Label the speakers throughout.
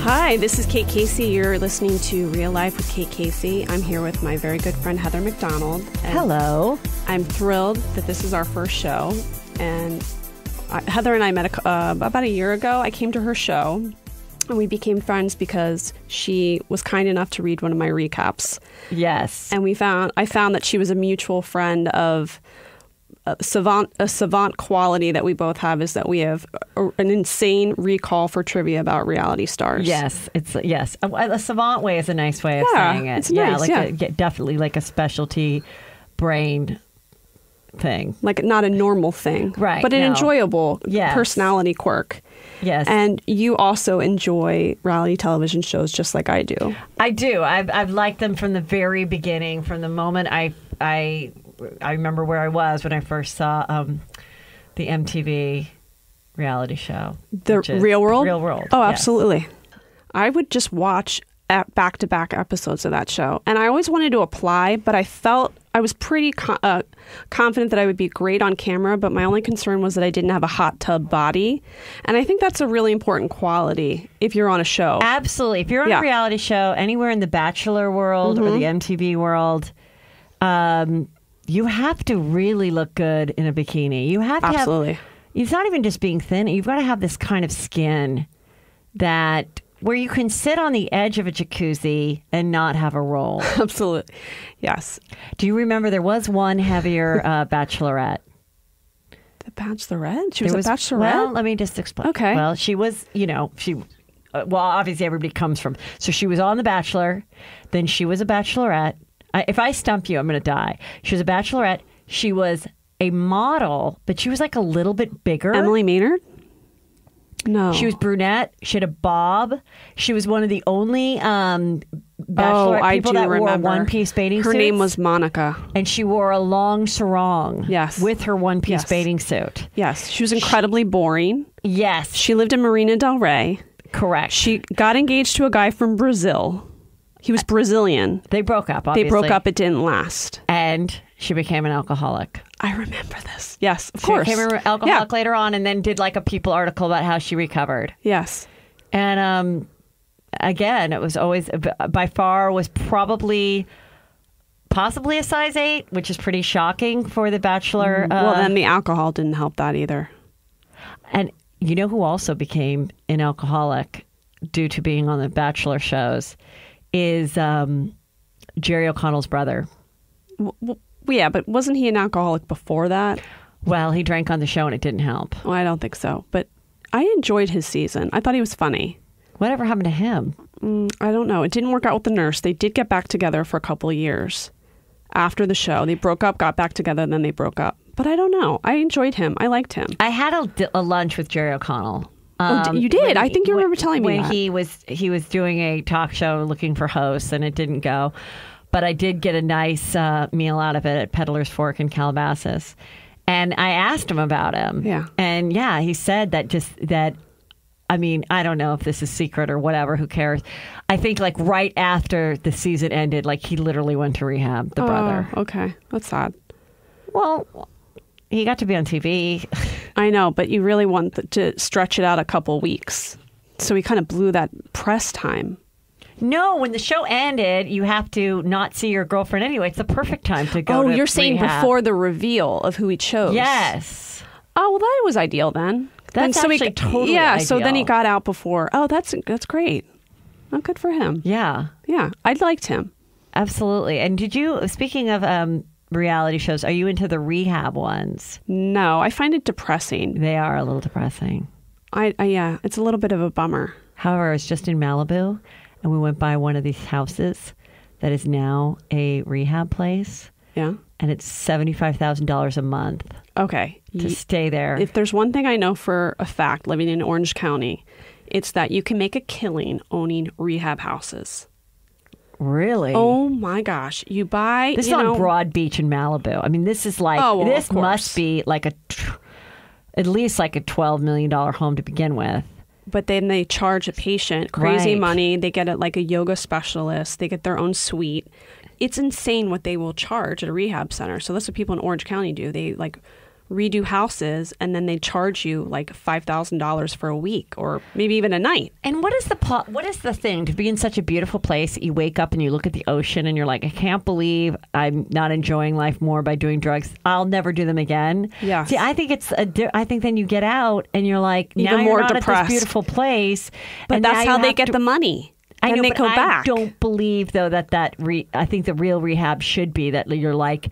Speaker 1: Hi, this is Kate Casey. You're listening to Real Life with Kate Casey. I'm here with my very good friend Heather McDonald.
Speaker 2: Hello.
Speaker 1: I'm thrilled that this is our first show. And Heather and I met about a year ago. I came to her show, and we became friends because she was kind enough to read one of my recaps.
Speaker 2: Yes.
Speaker 1: And I found that she was a mutual friend of a savant quality that we both have is that we have an insane recall for trivia about reality stars.
Speaker 2: Yes, yes. A savant way is a nice way of saying it.
Speaker 1: It's nice,
Speaker 2: Definitely like a specialty brain thing.
Speaker 1: Like not a normal thing.
Speaker 2: Right.
Speaker 1: But an enjoyable
Speaker 2: Yes.
Speaker 1: personality quirk.
Speaker 2: Yes.
Speaker 1: And you also enjoy reality television shows just like I do.
Speaker 2: I do. I've liked them from the very beginning, from the moment I remember where I was when I first saw the MTV reality show.
Speaker 1: The Real World?
Speaker 2: Real World.
Speaker 1: Oh,
Speaker 2: yes.
Speaker 1: absolutely. I would just watch back-to-back episodes of that show. And I always wanted to apply, but I felt I was pretty confident that I would be great on camera, but my only concern was that I didn't have a hot tub body. And I think that's a really important quality if you're on a show.
Speaker 2: Absolutely. If you're on a reality show, anywhere in the Bachelor world or the MTV world, you have to really look good in a bikini. You have to
Speaker 1: Absolutely.
Speaker 2: It's not even just being thin. You've got to have this kind of skin where you can sit on the edge of a jacuzzi and not have a roll.
Speaker 1: Absolutely. Yes.
Speaker 2: Do you remember there was one heavier bachelorette?
Speaker 1: The Bachelorette? She was a Bachelorette?
Speaker 2: Well, let me just explain.
Speaker 1: Okay.
Speaker 2: Well, she was, well, obviously everybody comes from. So she was on The Bachelor. Then she was a Bachelorette. If I stump you, I'm going to die. She was a Bachelorette. She was a model, but she was like a little bit bigger.
Speaker 1: Emily Maynard? No.
Speaker 2: She was brunette. She had a bob. She was one of the only Bachelorette people that wore one-piece bathing suits.
Speaker 1: Her name was Monica.
Speaker 2: And she wore a long sarong.
Speaker 1: Yes.
Speaker 2: With her one-piece bathing suit.
Speaker 1: Yes. She was incredibly boring.
Speaker 2: Yes.
Speaker 1: She lived in Marina del Rey.
Speaker 2: Correct.
Speaker 1: She got engaged to a guy from Brazil. He was Brazilian.
Speaker 2: They broke up, obviously.
Speaker 1: They broke up. It didn't last.
Speaker 2: And she became an alcoholic.
Speaker 1: I remember this. Yes, of course.
Speaker 2: She became an alcoholic later on and then did like a People article about how she recovered.
Speaker 1: Yes.
Speaker 2: And again, it was always, by far, was possibly a size 8, which is pretty shocking for The Bachelor.
Speaker 1: Well, then the alcohol didn't help that either.
Speaker 2: And you know who also became an alcoholic due to being on the Bachelor shows is Jerry O'Connell's brother.
Speaker 1: Well, yeah, but wasn't he an alcoholic before that?
Speaker 2: Well, he drank on the show and it didn't help.
Speaker 1: Well, I don't think so. But I enjoyed his season. I thought he was funny.
Speaker 2: Whatever happened to him?
Speaker 1: I don't know. It didn't work out with the nurse. They did get back together for a couple of years after the show. They broke up, got back together, and then they broke up. But I don't know. I enjoyed him. I liked him.
Speaker 2: I had a lunch with Jerry O'Connell.
Speaker 1: You did? I think you remember telling me that.
Speaker 2: When he was doing a talk show looking for hosts, and it didn't go. But I did get a nice meal out of it at Peddler's Fork in Calabasas. And I asked him about him.
Speaker 1: Yeah.
Speaker 2: And yeah, he said that, I mean, I don't know if this is secret or whatever, who cares? I think like right after the season ended, like he literally went to rehab, the brother.
Speaker 1: Okay. That's sad.
Speaker 2: Well, he got to be on TV.
Speaker 1: I know, but you really want to stretch it out a couple weeks. So he kind of blew that press time.
Speaker 2: No, when the show ended, you have to not see your girlfriend anyway. It's the perfect time to go to
Speaker 1: you're saying
Speaker 2: rehab.
Speaker 1: before the reveal of who he chose.
Speaker 2: Yes.
Speaker 1: Oh, well, that was ideal then.
Speaker 2: That's actually totally ideal.
Speaker 1: So then he got out before. Oh, that's great. Oh, good for him.
Speaker 2: Yeah.
Speaker 1: Yeah, I liked him.
Speaker 2: Absolutely. And speaking of reality shows, are you into the rehab ones?
Speaker 1: No, I find it depressing.
Speaker 2: They are a little depressing.
Speaker 1: Yeah, it's a little bit of a bummer.
Speaker 2: However, I was just in Malibu, and we went by one of these houses that is now a rehab place.
Speaker 1: Yeah.
Speaker 2: And it's $75,000 a month.
Speaker 1: Okay.
Speaker 2: To stay there.
Speaker 1: If there's one thing I know for a fact living in Orange County, it's that you can make a killing owning rehab houses.
Speaker 2: Really?
Speaker 1: Oh my gosh. You buy...
Speaker 2: This is on Broad Beach in Malibu. I mean, this is like... this must be like at least like a $12 million home to begin with.
Speaker 1: But then they charge a patient crazy money. They get like a yoga specialist. They get their own suite. It's insane what they will charge at a rehab center. So that's what people in Orange County do. They like redo houses, and then they charge you like $5,000 for a week or maybe even a night.
Speaker 2: And what is the thing to be in such a beautiful place that you wake up and you look at the ocean and you're like, I can't believe I'm not enjoying life more by doing drugs. I'll never do them again.
Speaker 1: Yeah.
Speaker 2: See, I think I think then you get out and you're like,
Speaker 1: Even
Speaker 2: now
Speaker 1: more
Speaker 2: you're not
Speaker 1: depressed.
Speaker 2: at this beautiful place.
Speaker 1: But
Speaker 2: and
Speaker 1: that's
Speaker 2: now
Speaker 1: how
Speaker 2: you
Speaker 1: they
Speaker 2: have
Speaker 1: get
Speaker 2: to-
Speaker 1: the money.
Speaker 2: I know,
Speaker 1: and they
Speaker 2: but
Speaker 1: go
Speaker 2: I
Speaker 1: back.
Speaker 2: don't believe though I think the real rehab should be that you're like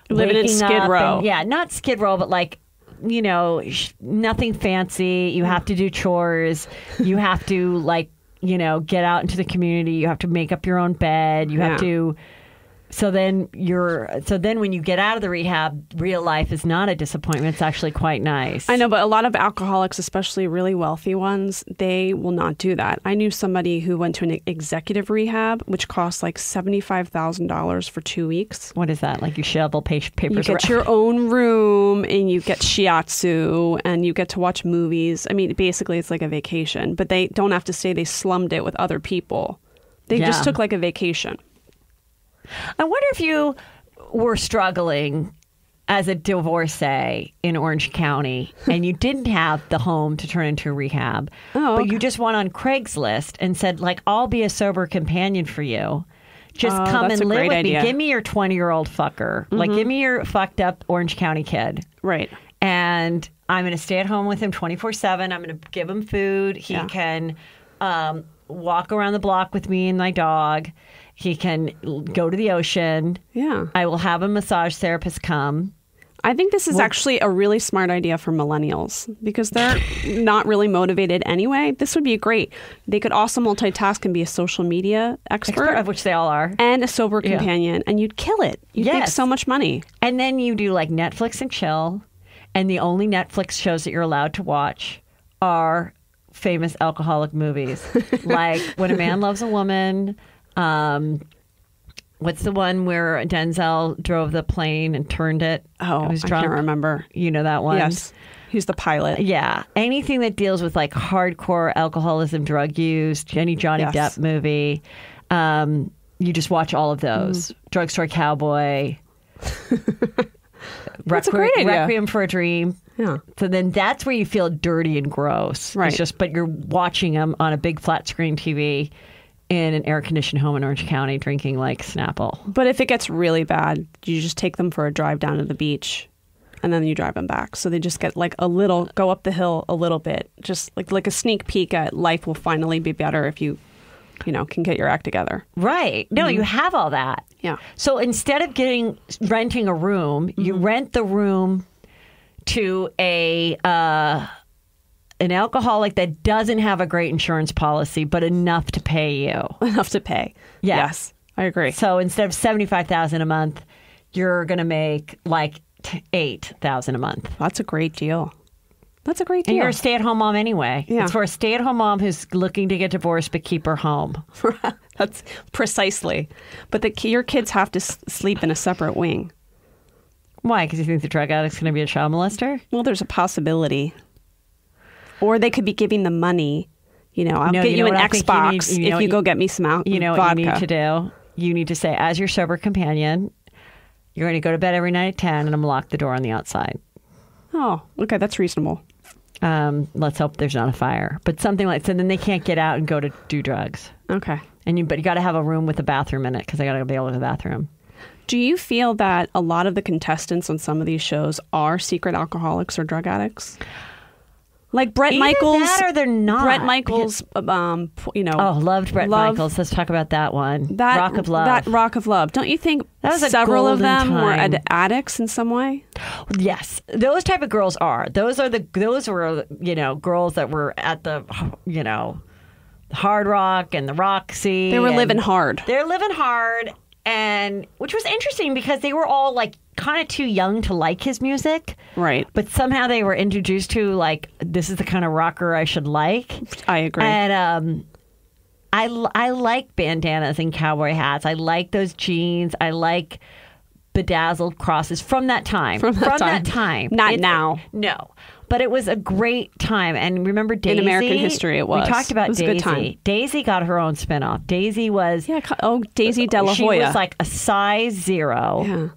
Speaker 1: Living in
Speaker 2: waking
Speaker 1: Skid
Speaker 2: up
Speaker 1: Row.
Speaker 2: and- yeah, not Skid Row, but like, you know, nothing fancy. You have to do chores. You have to like, you know, get out into the community. You have to make up your own bed. You have
Speaker 1: Yeah.
Speaker 2: to. So then when you get out of the rehab, real life is not a disappointment. It's actually quite nice.
Speaker 1: I know, but a lot of alcoholics, especially really wealthy ones, they will not do that. I knew somebody who went to an executive rehab, which cost like $75,000 for 2 weeks.
Speaker 2: What is that? Like you shovel papers
Speaker 1: You get
Speaker 2: around?
Speaker 1: your own room and you get shiatsu and you get to watch movies. I mean, basically it's like a vacation, but they don't have to say they slummed it with other people. They
Speaker 2: Yeah.
Speaker 1: just took like a vacation.
Speaker 2: I wonder if you were struggling as a divorcee in Orange County and you didn't have the home to turn into a rehab,
Speaker 1: Oh,
Speaker 2: but
Speaker 1: okay.
Speaker 2: you just went on Craigslist and said, like, I'll be a sober companion for you. Just
Speaker 1: Oh,
Speaker 2: come
Speaker 1: that's
Speaker 2: and
Speaker 1: a
Speaker 2: live
Speaker 1: great
Speaker 2: with me.
Speaker 1: idea.
Speaker 2: Give me your 20-year-old fucker. Like, give me your fucked up Orange County kid.
Speaker 1: Right.
Speaker 2: And I'm going to stay at home with him 24/7. I'm going to give him food. He
Speaker 1: Yeah.
Speaker 2: can walk around the block with me and my dog. He can go to the ocean.
Speaker 1: Yeah.
Speaker 2: I will have a massage therapist come.
Speaker 1: I think this is actually a really smart idea for millennials because they're not really motivated anyway. This would be great. They could also multitask and be a social media expert,
Speaker 2: Of which they all are.
Speaker 1: and a sober
Speaker 2: Yeah.
Speaker 1: companion, and you'd kill it. You'd make
Speaker 2: Yes.
Speaker 1: so much money.
Speaker 2: And then you do like Netflix and chill. And the only Netflix shows that you're allowed to watch are famous alcoholic movies. Like When a Man Loves a Woman. What's the one where Denzel drove the plane and turned it?
Speaker 1: Oh,
Speaker 2: and was
Speaker 1: I
Speaker 2: drunk?
Speaker 1: can't remember.
Speaker 2: You know that one?
Speaker 1: Yes. He's the pilot.
Speaker 2: Yeah. Anything that deals with like hardcore alcoholism, drug use, any Johnny
Speaker 1: Yes.
Speaker 2: Depp movie. You just watch all of those. Drugstore Cowboy.
Speaker 1: That's a great idea.
Speaker 2: Requiem for a Dream.
Speaker 1: Yeah.
Speaker 2: So then that's where you feel dirty and gross.
Speaker 1: Right.
Speaker 2: It's just, but you're watching them on a big flat screen TV in an air conditioned home in Orange County drinking like Snapple.
Speaker 1: But if it gets really bad, you just take them for a drive down to the beach and then you drive them back. So they just get like go up the hill a little bit, just like a sneak peek at life will finally be better if you can get your act together.
Speaker 2: Right. No, you have all that.
Speaker 1: Yeah.
Speaker 2: So instead of renting a room, you rent the room to an alcoholic that doesn't have a great insurance policy, but enough to pay you.
Speaker 1: Enough to pay.
Speaker 2: Yeah.
Speaker 1: Yes, I agree.
Speaker 2: So instead of $75,000 a month, you're going to make like $8,000 a month.
Speaker 1: That's a great deal. That's a great
Speaker 2: And
Speaker 1: deal.
Speaker 2: you're a stay-at-home mom anyway.
Speaker 1: Yeah.
Speaker 2: It's for a stay-at-home mom who's looking to get divorced but keep her home.
Speaker 1: That's precisely. But your kids have to sleep in a separate wing.
Speaker 2: Why? Because you think the drug addict's going to be a child molester?
Speaker 1: Well, there's a possibility. Or they could be giving them money. I'll
Speaker 2: No,
Speaker 1: get
Speaker 2: you
Speaker 1: you
Speaker 2: know
Speaker 1: an
Speaker 2: what I think you
Speaker 1: Xbox
Speaker 2: need- you know
Speaker 1: if you
Speaker 2: what
Speaker 1: go get me some
Speaker 2: You know
Speaker 1: vodka.
Speaker 2: what you need to do? You need to say, as your sober companion, you're going to go to bed every night at 10 and I'm going to lock the door on the outside.
Speaker 1: Oh, okay, that's reasonable.
Speaker 2: Let's hope there's not a fire. But something like so then they can't get out and go to do drugs.
Speaker 1: Okay.
Speaker 2: But you got to have a room with a bathroom in it because I got to be able to go to the bathroom.
Speaker 1: Do you feel that a lot of the contestants on some of these shows are secret alcoholics or drug addicts? Like Bret
Speaker 2: Either
Speaker 1: Michaels,
Speaker 2: that or they're not.
Speaker 1: Bret Michaels,
Speaker 2: Oh, loved Bret Michaels. Let's talk about that one.
Speaker 1: That
Speaker 2: Rock of Love.
Speaker 1: That Rock of Love. Don't you think
Speaker 2: That was a
Speaker 1: several of
Speaker 2: golden
Speaker 1: them were
Speaker 2: time.
Speaker 1: addicts in some way?
Speaker 2: Yes, those type of girls are. Those were girls that were at the Hard Rock and the Roxy.
Speaker 1: They were
Speaker 2: and
Speaker 1: living hard.
Speaker 2: They're living hard, and which was interesting because they were all like kind of too young to like his music.
Speaker 1: Right.
Speaker 2: But somehow they were introduced to like this is the kind of rocker I should like.
Speaker 1: I agree.
Speaker 2: And I like bandanas and cowboy hats. I like those jeans. I like bedazzled crosses from that time.
Speaker 1: From that time. Not now.
Speaker 2: No. But it was a great time. And remember Daisy?
Speaker 1: In American history, it was.
Speaker 2: We talked about
Speaker 1: It was a
Speaker 2: Daisy.
Speaker 1: good time.
Speaker 2: Daisy got her own spinoff. Daisy was...
Speaker 1: Yeah. Oh, Daisy De La
Speaker 2: She
Speaker 1: Hoya.
Speaker 2: was like a size 0.
Speaker 1: Yeah.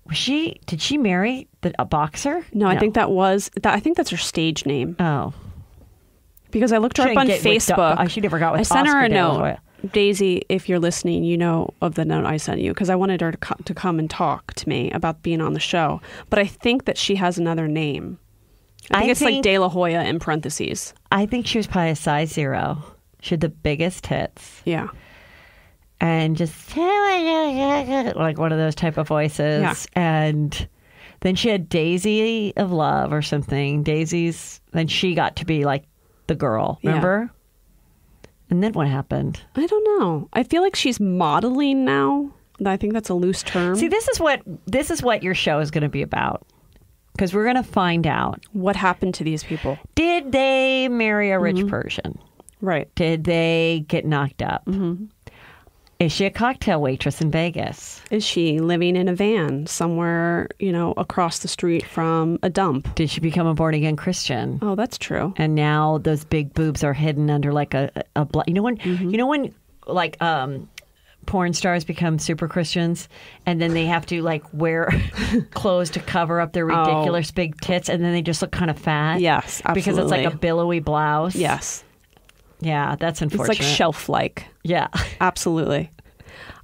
Speaker 2: Did she marry a boxer?
Speaker 1: No, I think I think that's her stage name.
Speaker 2: Oh.
Speaker 1: Because I looked her up on Facebook.
Speaker 2: She never got with
Speaker 1: I sent her
Speaker 2: Oscar
Speaker 1: a
Speaker 2: De La
Speaker 1: note.
Speaker 2: Hoya.
Speaker 1: Daisy, if you're listening, you know of the note I sent you because I wanted her to come and talk to me about being on the show. But I think that she has another name. I think it's like De La Hoya in parentheses.
Speaker 2: I think she was probably a size 0. She had the biggest tits.
Speaker 1: Yeah.
Speaker 2: And just like one of those type of voices.
Speaker 1: Yeah.
Speaker 2: And then she had Daisy of Love or something. Then she got to be like the girl, remember? And then what happened?
Speaker 1: I don't know. I feel like she's modeling now. I think that's a loose term.
Speaker 2: See, this is what your show is going to be about. Because we're going to find out.
Speaker 1: What happened to these people?
Speaker 2: Did they marry a rich Persian?
Speaker 1: Right.
Speaker 2: Did they get knocked up? Mm-hmm. Is she a cocktail waitress in Vegas?
Speaker 1: Is she living in a van somewhere, across the street from a dump?
Speaker 2: Did she become a born-again Christian?
Speaker 1: Oh, that's true.
Speaker 2: And now those big boobs are hidden under like when porn stars become super Christians and then they have to like wear clothes to cover up their ridiculous big tits and then they just look kind of fat?
Speaker 1: Yes, absolutely.
Speaker 2: Because it's like a billowy blouse?
Speaker 1: Yes.
Speaker 2: Yeah, that's unfortunate.
Speaker 1: It's like shelf-like.
Speaker 2: Yeah.
Speaker 1: Absolutely.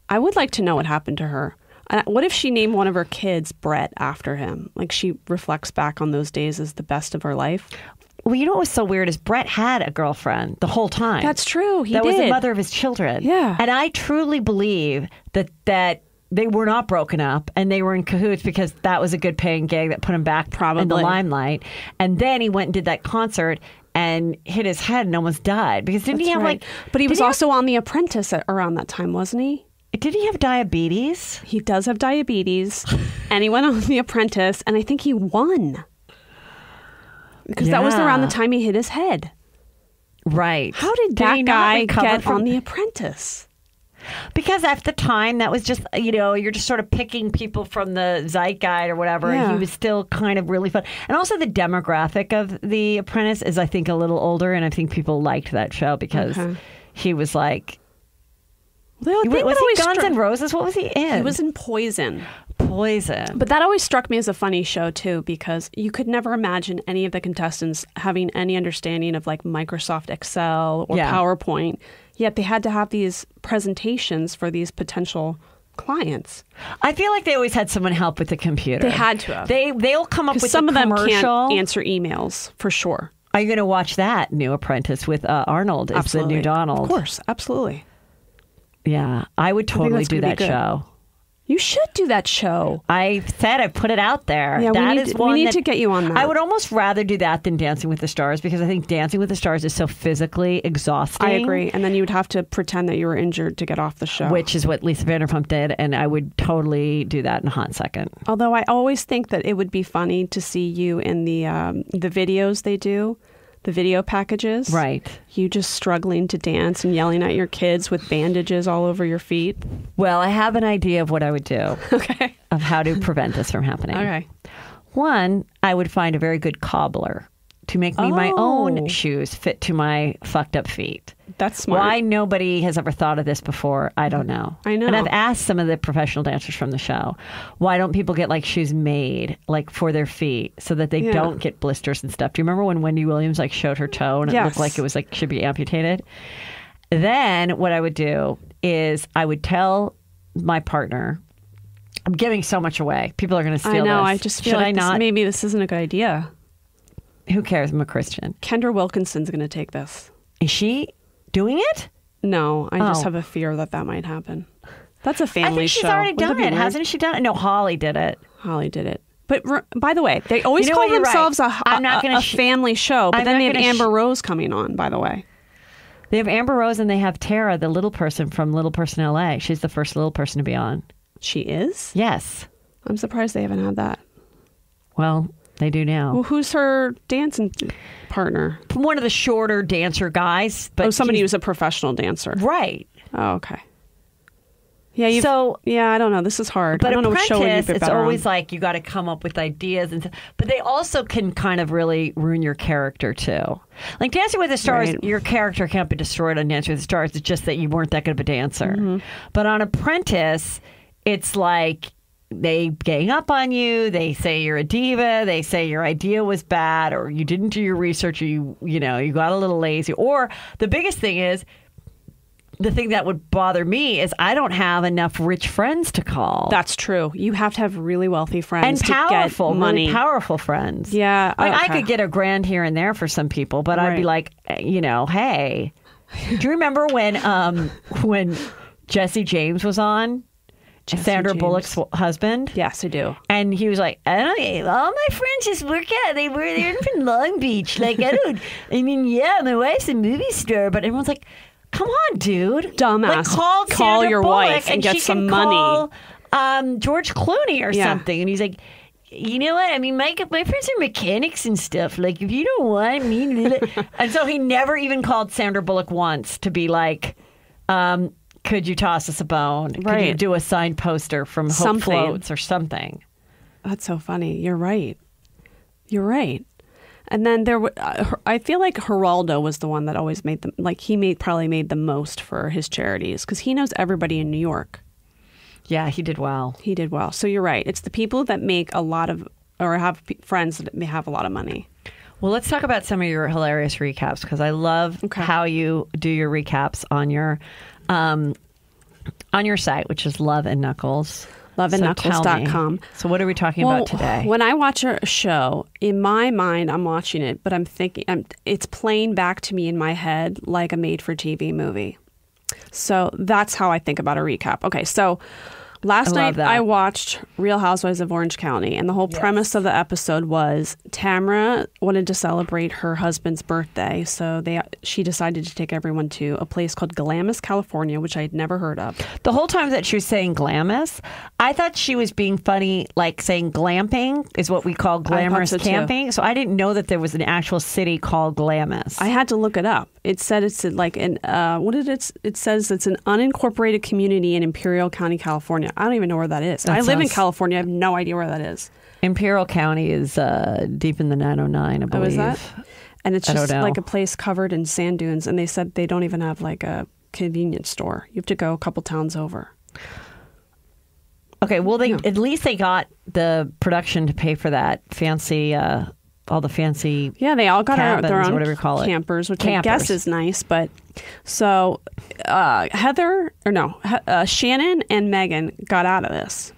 Speaker 1: I would like to know what happened to her. What if she named one of her kids Brett after him? Like she reflects back on those days as the best of her life.
Speaker 2: Well, you know what was so weird is Brett had a girlfriend the whole time.
Speaker 1: That's true. He
Speaker 2: did. That was the mother of his children.
Speaker 1: Yeah.
Speaker 2: And I truly believe that they were not broken up and they were in cahoots because that was a good paying gig that put him back in the limelight. And then he went and did that concert and hit his head and almost died because didn't he have like?
Speaker 1: But he was also on The Apprentice around that time, wasn't he?
Speaker 2: Did he have diabetes?
Speaker 1: He does have diabetes, and he went on The Apprentice, and I think he won because that was around the time he hit his head.
Speaker 2: Right?
Speaker 1: How did that guy get on The Apprentice?
Speaker 2: Because at the time, that was just, you're just sort of picking people from the zeitgeist or whatever. Yeah. And he was still kind of really fun. And also the demographic of The Apprentice is, I think, a little older. And I think people liked that show because he was like... was he Guns N' Roses? What was he in?
Speaker 1: He was in Poison.
Speaker 2: Poison.
Speaker 1: But that always struck me as a funny show, too, because you could never imagine any of the contestants having any understanding of like Microsoft Excel or PowerPoint. Yet they had to have these presentations for these potential clients.
Speaker 2: I feel like they always had someone help with the computer.
Speaker 1: They had to have.
Speaker 2: They'll come up with
Speaker 1: some of them
Speaker 2: commercial.
Speaker 1: Can't answer emails for sure.
Speaker 2: Are you going to watch that new Apprentice with Arnold? Is
Speaker 1: Absolutely.
Speaker 2: The new Donald?
Speaker 1: Of course, absolutely.
Speaker 2: Yeah, I would totally do that show.
Speaker 1: You should do that show.
Speaker 2: I said I put it out there.
Speaker 1: Yeah, we need to get you on that.
Speaker 2: I would almost rather do that than Dancing with the Stars because I think Dancing with the Stars is so physically exhausting.
Speaker 1: I agree. And then you would have to pretend that you were injured to get off the show.
Speaker 2: Which is what Lisa Vanderpump did, and I would totally do that in a hot second.
Speaker 1: Although I always think that it would be funny to see you in the videos they do. The video packages.
Speaker 2: Right.
Speaker 1: You just struggling to dance and yelling at your kids with bandages all over your feet.
Speaker 2: Well, I have an idea of what I would do.
Speaker 1: Okay.
Speaker 2: Of how to prevent this from happening.
Speaker 1: Okay.
Speaker 2: One, I would find a very good cobbler to make me my own shoes fit to my fucked up feet.
Speaker 1: That's smart.
Speaker 2: Why nobody has ever thought of this before, I don't know.
Speaker 1: I know.
Speaker 2: And I've asked some of the professional dancers from the show, why don't people get like shoes made like for their feet so that they don't get blisters and stuff? Do you remember when Wendy Williams like showed her toe and it looked like it was like should be amputated? Then what I would do is I would tell my partner, I'm giving so much away. People are going to steal this.
Speaker 1: I know. I just feel like maybe this isn't a good idea.
Speaker 2: Who cares? I'm a Christian.
Speaker 1: Kendra Wilkinson's going to take this.
Speaker 2: Is she doing it?
Speaker 1: No, I just have a fear that might happen. That's a family show.
Speaker 2: I think she's already done it. Hasn't she done it? No, Holly did it.
Speaker 1: Holly did it. But by the way, they always call themselves a family show, but then they have Amber Rose coming on, by the way.
Speaker 2: They have Amber Rose and they have Tara, the little person from Little Person LA. She's the first little person to be on.
Speaker 1: She is?
Speaker 2: Yes.
Speaker 1: I'm surprised they haven't had that.
Speaker 2: Well, they do now.
Speaker 1: Well, who's her dancing partner?
Speaker 2: One of the shorter dancer guys. But
Speaker 1: somebody who's a professional dancer.
Speaker 2: Right.
Speaker 1: Oh, okay. Yeah, I don't know. This is hard.
Speaker 2: But
Speaker 1: I don't know
Speaker 2: Apprentice,
Speaker 1: what show would be better
Speaker 2: it's always
Speaker 1: on.
Speaker 2: like you got to come up with ideas, but they also can kind of really ruin your character too. Like Dancing with the Stars, your character can't be destroyed on Dancing with the Stars. It's just that you weren't that good of a dancer. Mm-hmm. But on Apprentice, it's like they gang up on you. They say you're a diva. They say your idea was bad, or you didn't do your research, or you got a little lazy. Or the biggest thing is, the thing that would bother me is I don't have enough rich friends to call.
Speaker 1: That's true. You have to have really wealthy friends
Speaker 2: and powerful,
Speaker 1: to get money.
Speaker 2: really powerful friends.
Speaker 1: Yeah,
Speaker 2: like
Speaker 1: okay.
Speaker 2: I could get $1,000 here and there for some people, but I'd be like, hey, do you remember when Jesse James was on? Sandra Bullock's husband?
Speaker 1: Yes, I do.
Speaker 2: And he was like, all my friends just work out. They're from Long Beach. Like, my wife's a movie star. But everyone's like, come on, dude.
Speaker 1: Dumbass.
Speaker 2: Like,
Speaker 1: call your
Speaker 2: Bullock
Speaker 1: wife and get
Speaker 2: she
Speaker 1: some
Speaker 2: can
Speaker 1: money.
Speaker 2: Call, George Clooney or something. And he's like, you know what? I mean, my friends are mechanics and stuff. Like, if you don't want me. And so he never even called Sandra Bullock once to be like, could you toss us a bone?
Speaker 1: Right.
Speaker 2: Could you do a signed poster from Hope
Speaker 1: Something.
Speaker 2: Floats or something?
Speaker 1: That's so funny. You're right. And then I feel like Geraldo was the one that always made them. Like probably made the most for his charities because he knows everybody in New York.
Speaker 2: Yeah, he did well.
Speaker 1: He did well. So you're right. It's the people that make a lot of or have friends that may have a lot of money.
Speaker 2: Well, let's talk about some of your hilarious recaps because I love how you do your recaps on your site, which is Love and Knuckles.
Speaker 1: loveandknuckles.com.
Speaker 2: So what are we talking about today?
Speaker 1: When I watch a show, in my mind, I'm watching it, but I'm thinking it's playing back to me in my head like a made-for-TV movie. So that's how I think about a recap. Okay, so last night I watched Real Housewives of Orange County, and the whole premise of the episode was Tamara wanted to celebrate her husband's birthday, so she decided to take everyone to a place called Glamis, California, which I had never heard of.
Speaker 2: The whole time that she was saying Glamis, I thought she was being funny, like saying glamping is what we call glamorous camping. So I didn't know that there was an actual city called Glamis.
Speaker 1: I had to look it up. It said it's like it says it's an unincorporated community in Imperial County, California. I don't even know where that is. I live in California. I have no idea where that is.
Speaker 2: Imperial County is deep in the 909, I believe.
Speaker 1: Oh, is that? And it's just like a place covered in sand dunes. And they said they don't even have like a convenience store. You have to go a couple towns over.
Speaker 2: Okay, well, at least they got the production to pay for that fancy, all the fancy.
Speaker 1: Yeah, they all got their own
Speaker 2: whatever you call
Speaker 1: campers, which I guess is nice. But so Shannon and Megan got out of this.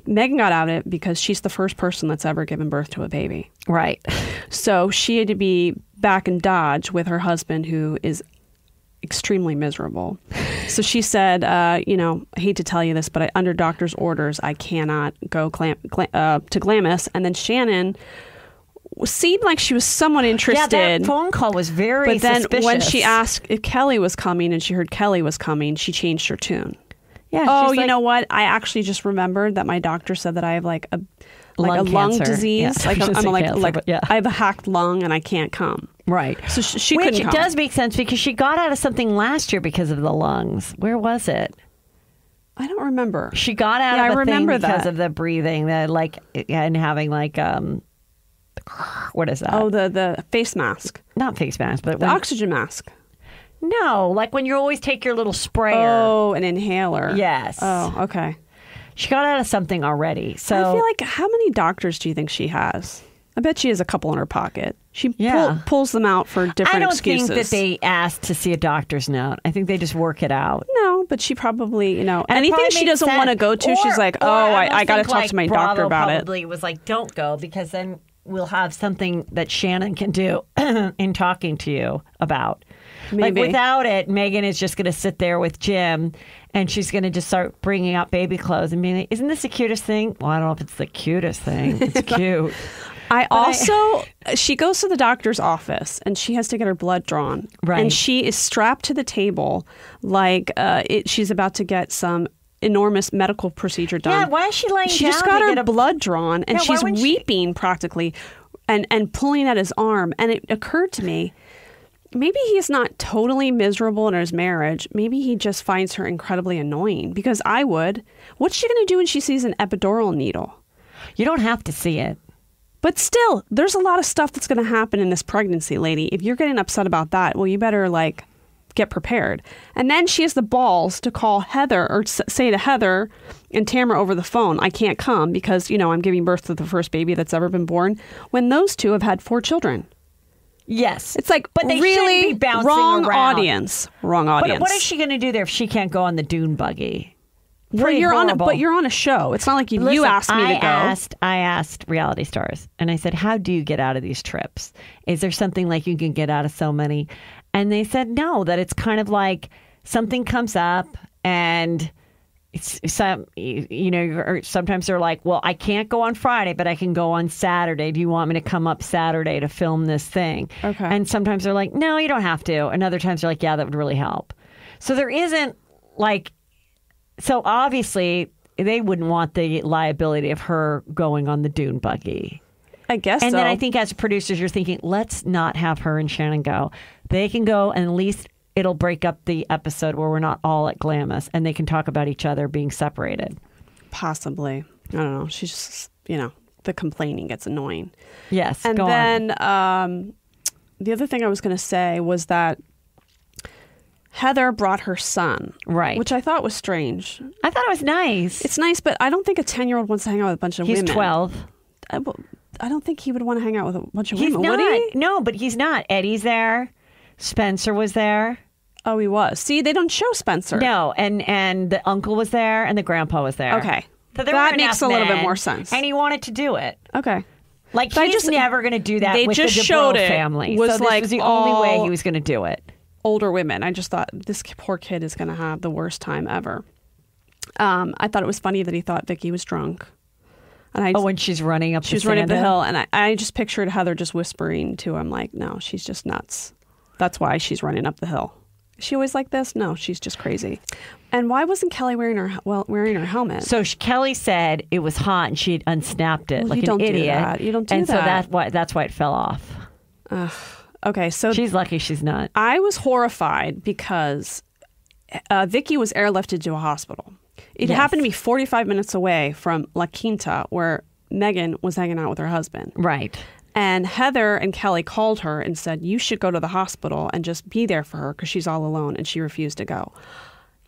Speaker 1: Megan got out of it because she's the first person that's ever given birth to a baby.
Speaker 2: Right.
Speaker 1: So she had to be back in Dodge with her husband, who is extremely miserable. So she said, I hate to tell you this, but under doctor's orders, I cannot go to Glamis. And then Shannon seemed like she was somewhat interested.
Speaker 2: Yeah, that phone call was very suspicious. But then
Speaker 1: when she asked if Kelly was coming and she heard Kelly was coming, she changed her tune.
Speaker 2: Yeah.
Speaker 1: You know what? I actually just remembered that my doctor said that I have like a lung disease.
Speaker 2: Yeah.
Speaker 1: I have a hacked lung and I can't come.
Speaker 2: Right.
Speaker 1: So she couldn't come.
Speaker 2: Which does make sense because she got out of something last year because of the lungs. Where was it?
Speaker 1: I don't remember.
Speaker 2: She got out of a thing because of the breathing, and having what is that?
Speaker 1: Oh, the face mask.
Speaker 2: Not face mask, but
Speaker 1: the oxygen mask.
Speaker 2: No, like when you always take your little sprayer.
Speaker 1: Oh, an inhaler.
Speaker 2: Yes.
Speaker 1: Oh, okay.
Speaker 2: She got out of something already. So
Speaker 1: I feel like, how many doctors do you think she has? I bet she has a couple in her pocket. She pulls them out for different excuses.
Speaker 2: I don't think that they asked to see a doctor's note. I think they just work it out.
Speaker 1: No, but she probably, anything she doesn't want to go to, she's like, I got to talk to my doctor about it.
Speaker 2: Probably was like, don't go, because then we'll have something that Shannon can do in talking to you about.
Speaker 1: Maybe.
Speaker 2: Like without it, Megan is just going to sit there with Jim and she's going to just start bringing out baby clothes and being like, isn't this the cutest thing? Well, I don't know if it's the cutest thing. It's cute.
Speaker 1: She goes to the doctor's office and she has to get her blood drawn.
Speaker 2: Right.
Speaker 1: And she is strapped to the table like she's about to get some enormous medical procedure done.
Speaker 2: Yeah, why is she laying down?
Speaker 1: She just got her blood drawn and she's weeping practically and pulling at his arm. And it occurred to me, maybe he's not totally miserable in his marriage. Maybe he just finds her incredibly annoying, because I would. What's she going to do when she sees an epidural needle?
Speaker 2: You don't have to see it.
Speaker 1: But still, there's a lot of stuff that's going to happen in this pregnancy, lady. If you're getting upset about that, well, you better get prepared. And then she has the balls to call Heather or say to Heather and Tamara over the phone, I can't come because, I'm giving birth to the first baby that's ever been born, when those two have had 4 children.
Speaker 2: Yes.
Speaker 1: It's like,
Speaker 2: but they
Speaker 1: really
Speaker 2: shouldn't be bouncing
Speaker 1: wrong
Speaker 2: around.
Speaker 1: audience. Wrong audience.
Speaker 2: But what is she going to do there if she can't go on the dune buggy?
Speaker 1: Well, you're on a show. It's not like you asked me to go.
Speaker 2: I asked reality stars, and I said, how do you get out of these trips? Is there something like you can get out of so many? And they said no, that it's kind of like something comes up and it's sometimes they're like, well, I can't go on Friday, but I can go on Saturday. Do you want me to come up Saturday to film this thing?
Speaker 1: Okay.
Speaker 2: And sometimes they're like, no, you don't have to. And other times they're like, yeah, that would really help. So there isn't like, so obviously they wouldn't want the liability of her going on the dune buggy.
Speaker 1: I guess
Speaker 2: and
Speaker 1: so.
Speaker 2: then I think as producers, you're thinking, let's not have her and Shannon go. They can go, and at least it'll break up the episode where we're not all at Glamis, and they can talk about each other being separated.
Speaker 1: Possibly. I don't know. She's just, the complaining gets annoying.
Speaker 2: Yes.
Speaker 1: And then the other thing I was going to say was that Heather brought her son.
Speaker 2: Right.
Speaker 1: Which I thought was strange.
Speaker 2: I thought it was nice.
Speaker 1: It's nice, but I don't think a 10-year-old wants to hang out with a bunch of women.
Speaker 2: He's 12.
Speaker 1: I don't think he would want to hang out with a bunch of
Speaker 2: He's
Speaker 1: women,
Speaker 2: not.
Speaker 1: would he?
Speaker 2: No, but he's not. Eddie's there. Spencer was there.
Speaker 1: Oh, he was. See, they don't show Spencer.
Speaker 2: No, and the uncle was there and the grandpa was there.
Speaker 1: Okay.
Speaker 2: So there
Speaker 1: that
Speaker 2: were
Speaker 1: makes a
Speaker 2: enough
Speaker 1: little bit
Speaker 2: men,
Speaker 1: more sense.
Speaker 2: And he wanted to do it.
Speaker 1: Okay.
Speaker 2: Like,
Speaker 1: But
Speaker 2: he's never going to do that
Speaker 1: they
Speaker 2: with
Speaker 1: just
Speaker 2: the Dubrow
Speaker 1: showed it
Speaker 2: family.
Speaker 1: was
Speaker 2: so this
Speaker 1: like
Speaker 2: was the only way
Speaker 1: all
Speaker 2: he was going to do it.
Speaker 1: Older women. I just thought this poor kid is going to have the worst time ever. I thought it was funny that he thought Vicky was drunk. And
Speaker 2: when she's running up the
Speaker 1: she was running up the hill, and I just pictured Heather just whispering to him, like, no, she's just nuts. That's why she's running up the hill. Is she always like this? No, she's just crazy. And why wasn't Kelly wearing her helmet?
Speaker 2: So Kelly said it was hot and she had unsnapped it like an idiot.
Speaker 1: You don't do
Speaker 2: and
Speaker 1: that.
Speaker 2: So that's why it fell off.
Speaker 1: Okay, so
Speaker 2: she's lucky she's not.
Speaker 1: I was horrified because Vicky was airlifted to a hospital. It happened to be 45 minutes away from La Quinta, where Megan was hanging out with her husband.
Speaker 2: Right.
Speaker 1: And Heather and Kelly called her and said, you should go to the hospital and just be there for her because she's all alone. And she refused to go.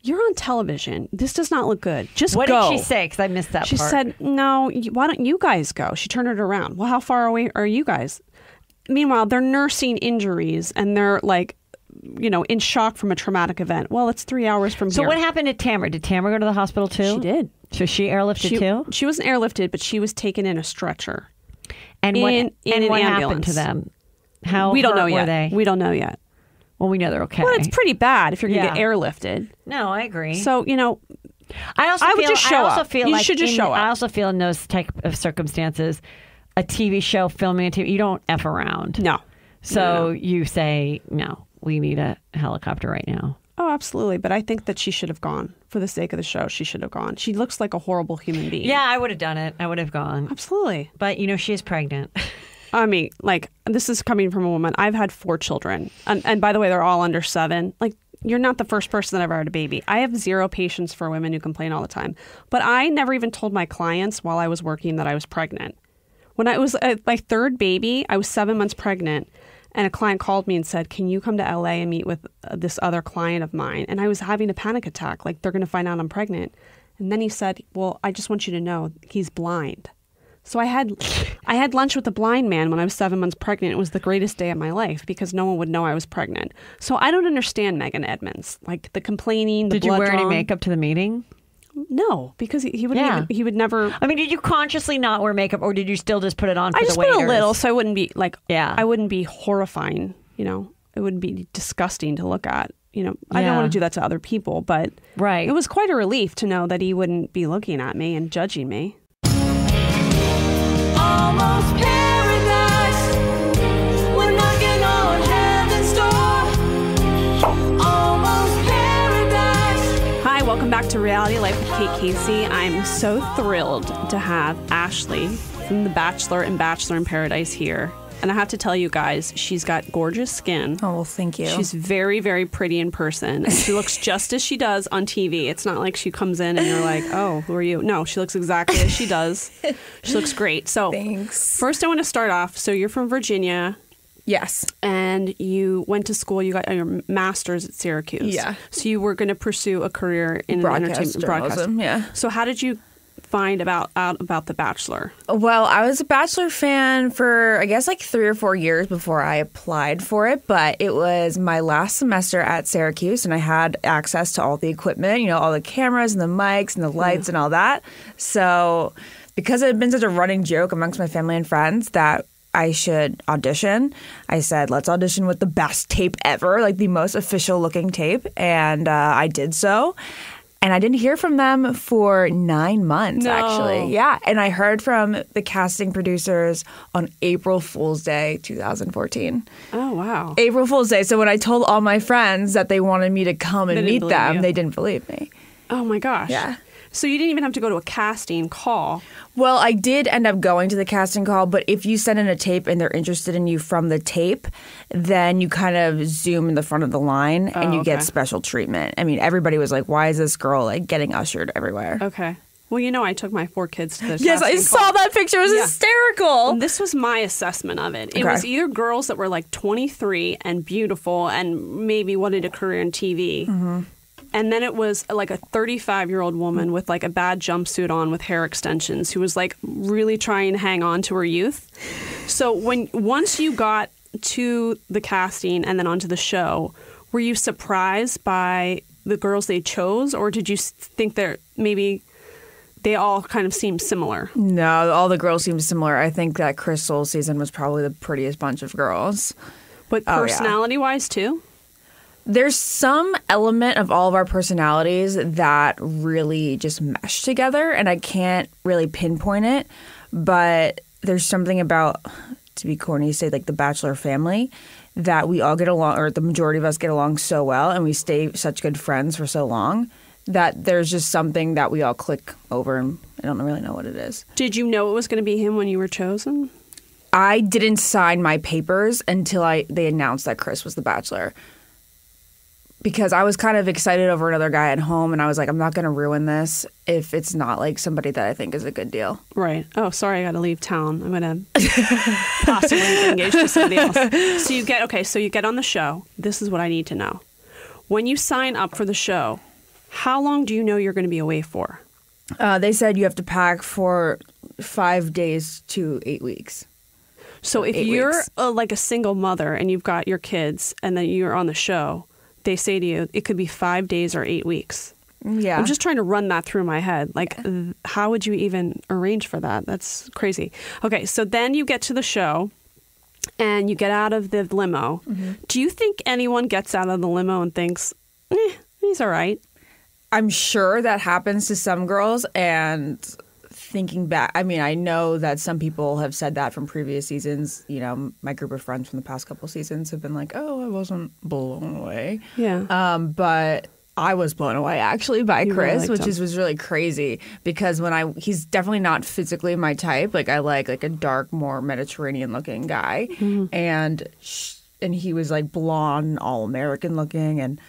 Speaker 1: You're on television. This does not look good. Just
Speaker 2: go. What did she say? Because I missed that part.
Speaker 1: She said, no, why don't you guys go? She turned it around. Well, how far away are you guys? Meanwhile, they're nursing injuries and they're like, in shock from a traumatic event. Well, it's 3 hours from here.
Speaker 2: So what happened to Tamara? Did Tamara go to the hospital too?
Speaker 1: She did.
Speaker 2: So she airlifted too?
Speaker 1: She wasn't airlifted, but she was taken in a stretcher.
Speaker 2: And what
Speaker 1: ambulance.
Speaker 2: happened to them? How
Speaker 1: we don't know yet.
Speaker 2: were they?
Speaker 1: We don't know yet.
Speaker 2: Well, we know they're okay.
Speaker 1: Well, it's pretty bad if you're going to get airlifted.
Speaker 2: No, I agree.
Speaker 1: So,
Speaker 2: I would just show up.
Speaker 1: You should just show up.
Speaker 2: I also feel in those type of circumstances, a TV show, filming a TV, you don't F around.
Speaker 1: No.
Speaker 2: So you say, no, we need a helicopter right now.
Speaker 1: Oh, absolutely. But I think that she should have gone. For the sake of the show, she should have gone. She looks like a horrible human being.
Speaker 2: Yeah, I would have done it. I would have gone.
Speaker 1: Absolutely.
Speaker 2: But, she is pregnant.
Speaker 1: I mean, like, this is coming from a woman. I've had 4 children. And by the way, they're all under 7. Like, you're not the first person that ever had a baby. I have 0 patience for women who complain all the time. But I never even told my clients while I was working that I was pregnant. When I was my 3rd baby, I was 7 months pregnant. And a client called me and said, can you come to LA and meet with this other client of mine? And I was having a panic attack, like they're going to find out I'm pregnant. And then he said, well, I just want you to know he's blind. So I had lunch with a blind man when I was 7 months pregnant. It was the greatest day of my life because no one would know I was pregnant. So I don't understand Megan Edmonds, like the complaining, the
Speaker 2: Did you wear
Speaker 1: drawn.
Speaker 2: any makeup to the meeting?
Speaker 1: No, because he would he would never.
Speaker 2: I mean, did you consciously not wear makeup, or did you still just put it on for
Speaker 1: I just
Speaker 2: the waiters?
Speaker 1: put a little, so I wouldn't be like.
Speaker 2: Yeah.
Speaker 1: I wouldn't be horrifying. It wouldn't be disgusting to look at. I don't want to do that to other people, but
Speaker 2: right.
Speaker 1: It was quite a relief to know that he wouldn't be looking at me and judging me.
Speaker 3: Almost paradise. We're knocking on heaven's door. Almost paradise.
Speaker 1: Hi, welcome back to Reality Life with Kate Casey. I'm so thrilled to have Ashley from The Bachelor and Bachelor in Paradise here. And I have to tell you guys, she's got gorgeous skin.
Speaker 4: Oh, well, thank you.
Speaker 1: She's very, very pretty in person. And she looks just as she does on TV. It's not like she comes in and you're like, oh, who are you? No, she looks exactly as she does. She looks great. So
Speaker 4: Thanks.
Speaker 1: first I want to start off. So you're from Virginia.
Speaker 4: Yes.
Speaker 1: and you went to school. You got your master's at Syracuse.
Speaker 4: Yeah.
Speaker 1: So you were going to pursue a career in
Speaker 4: Broadcast
Speaker 1: entertainment
Speaker 4: journalism, yeah.
Speaker 1: So how did you find out about The Bachelor?
Speaker 4: Well, I was a Bachelor fan for, I guess, like 3 or 4 years before I applied for it. But it was my last semester at Syracuse, and I had access to all the equipment, you know, all the cameras and the mics and the lights and all that. So because it had been such a running joke amongst my family and friends that I should audition, I said, let's audition with the best tape ever, like the most official looking tape. And I did so. And I didn't hear from them for 9 months,
Speaker 1: No.
Speaker 4: actually. Yeah. And I heard from the casting producers on April Fool's Day, 2014.
Speaker 1: Oh, wow.
Speaker 4: April Fool's Day. So when I told all my friends that they wanted me to come and
Speaker 1: They didn't
Speaker 4: meet
Speaker 1: believe
Speaker 4: them,
Speaker 1: you.
Speaker 4: they didn't believe me.
Speaker 1: Oh, my gosh.
Speaker 4: Yeah.
Speaker 1: So you didn't even have to go to a casting call.
Speaker 4: Well, I did end up going to the casting call, but if you send in a tape and they're interested in you from the tape, then you kind of zoom in the front of the line and you get
Speaker 1: okay.
Speaker 4: special treatment. I mean, everybody was like, why is this girl like getting ushered everywhere?
Speaker 1: Okay. Well, you know, I took my 4 kids to the
Speaker 4: Yes, I
Speaker 1: casting
Speaker 4: saw
Speaker 1: call.
Speaker 4: that picture. It was
Speaker 1: Yeah.
Speaker 4: hysterical.
Speaker 1: And this was my assessment of it. It
Speaker 4: Okay.
Speaker 1: was either girls that were like 23 and beautiful and maybe wanted a career in TV.
Speaker 4: Mm-hmm.
Speaker 1: And then it was like a 35-year-old woman with like a bad jumpsuit on with hair extensions who was like really trying to hang on to her youth. So once you got to the casting and then onto the show, were you surprised by the girls they chose, or did you think that maybe they all kind of seemed similar?
Speaker 4: No, all the girls seemed similar. I think that Crystal's season was probably the prettiest bunch of girls.
Speaker 1: But
Speaker 4: Oh, yeah.
Speaker 1: personality-wise too?
Speaker 4: There's some element of all of our personalities that really just mesh together, and I can't really pinpoint it, but there's something about, to be corny, say like the Bachelor family, that we all get along, or the majority of us get along so well, and we stay such good friends for so long, that there's just something that we all click over, and I don't really know what it is.
Speaker 1: Did you know it was going to be him when you were chosen?
Speaker 4: I didn't sign my papers until they announced that Chris was the Bachelor. Because I was kind of excited over another guy at home, and I was like, I'm not going to ruin this if it's not like somebody that I think is a good deal.
Speaker 1: Right. Oh, sorry, I got to leave town. I'm going to possibly get engaged to somebody else. So you get on the show. This is what I need to know. When you sign up for the show, how long do you know you're going to be away for?
Speaker 4: They said you have to pack for 5 days to 8 weeks.
Speaker 1: So if
Speaker 4: 8
Speaker 1: you're
Speaker 4: weeks.
Speaker 1: like a single mother and you've got your kids and then you're on the show, they say to you, it could be 5 days or 8 weeks.
Speaker 4: Yeah.
Speaker 1: I'm just trying to run that through my head. Like, how would you even arrange for that? That's crazy. Okay, so then you get to the show and you get out of the limo.
Speaker 4: Mm-hmm.
Speaker 1: Do you think anyone gets out of the limo and thinks, he's all right?
Speaker 4: I'm sure that happens to some girls, and thinking back, I mean, I know that some people have said that from previous seasons. You know, my group of friends from the past couple seasons have been like, oh, I wasn't blown away.
Speaker 1: Yeah.
Speaker 4: But I was blown away actually by
Speaker 1: You really
Speaker 4: Chris,
Speaker 1: liked him.
Speaker 4: was really crazy because he's definitely not physically my type. Like I like a dark, more Mediterranean looking guy,
Speaker 1: Mm-hmm.
Speaker 4: and he was like blonde, all American looking, and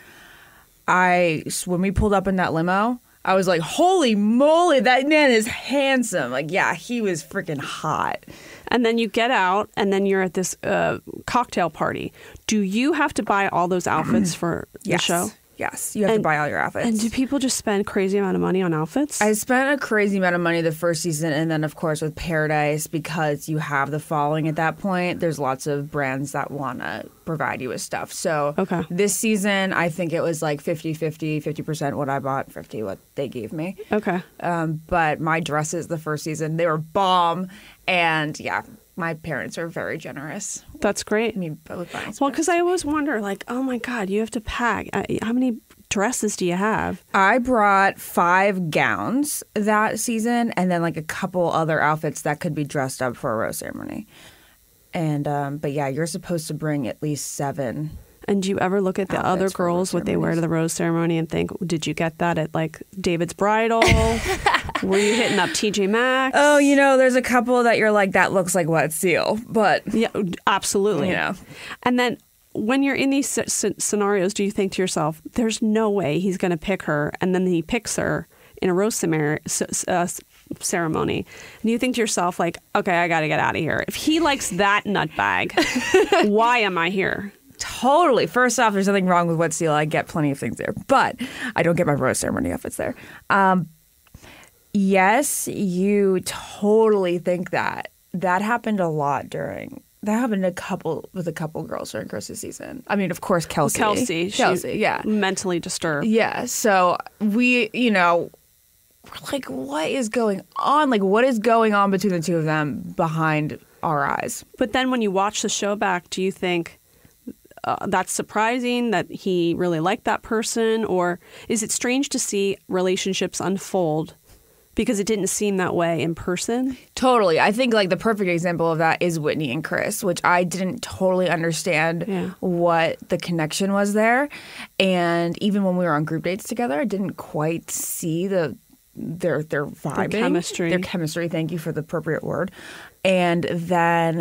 Speaker 4: when we pulled up in that limo, I was like, holy moly, that man is handsome. Like, yeah, he was freaking hot.
Speaker 1: And then you get out and then you're at this cocktail party. Do you have to buy all those outfits for the
Speaker 4: Yes.
Speaker 1: show?
Speaker 4: Yes, you have to buy all your outfits.
Speaker 1: And do people just spend crazy amount of money on outfits?
Speaker 4: I spent a crazy amount of money the first season, and then, of course, with Paradise, because you have the following at that point, there's lots of brands that want to provide you with stuff. So
Speaker 1: Okay.
Speaker 4: this season, I think it was like 50-50, 50% what I bought, 50% what they gave me.
Speaker 1: Okay.
Speaker 4: But my dresses the first season, they were bomb. And, yeah, my parents are very generous.
Speaker 1: That's great.
Speaker 4: I mean, with buying
Speaker 1: Well,
Speaker 4: stuff.
Speaker 1: because I always wonder, like, oh my God, you have to pack. How many dresses do you have?
Speaker 4: I brought 5 gowns that season, and then like a couple other outfits that could be dressed up for a rose ceremony. And but yeah, you're supposed to bring at least 7.
Speaker 1: And do you ever look at the
Speaker 4: Outfits
Speaker 1: other
Speaker 4: for rose
Speaker 1: girls, what they wear to
Speaker 4: ceremonies.
Speaker 1: the rose ceremony, and think, did you get that at like David's Bridal? Were you hitting up TJ Maxx?
Speaker 4: Oh, you know, there's a couple that you're like, that looks like Wet Seal, but
Speaker 1: Yeah, absolutely.
Speaker 4: you know.
Speaker 1: And then when you're in these scenarios, do you think to yourself, there's no way he's going to pick her, and then he picks her in a rose ceremony, and you think to yourself, like, okay, I got to get out of here. If he likes that nutbag, why am I here?
Speaker 4: Totally. First off, there's nothing wrong with Wet Seal. I get plenty of things there, but I don't get my rose ceremony outfits there. Yes, you totally think that. That happened a lot during. That happened with a couple girls during Chris's season. I mean, of course, Kelsey.
Speaker 1: Kelsey,
Speaker 4: yeah.
Speaker 1: Mentally disturbed.
Speaker 4: Yeah. So we, we're like, what is going on? Like, what is going on between the two of them behind our eyes?
Speaker 1: But then when you watch the show back, do you think that's surprising that he really liked that person? Or is it strange to see relationships unfold because it didn't seem that way in person?
Speaker 4: Totally. I think like the perfect example of that is Whitney and Chris, which I didn't totally understand what the connection was there. And even when we were on group dates together, I didn't quite see their vibing. Their chemistry. Thank you for the appropriate word. And then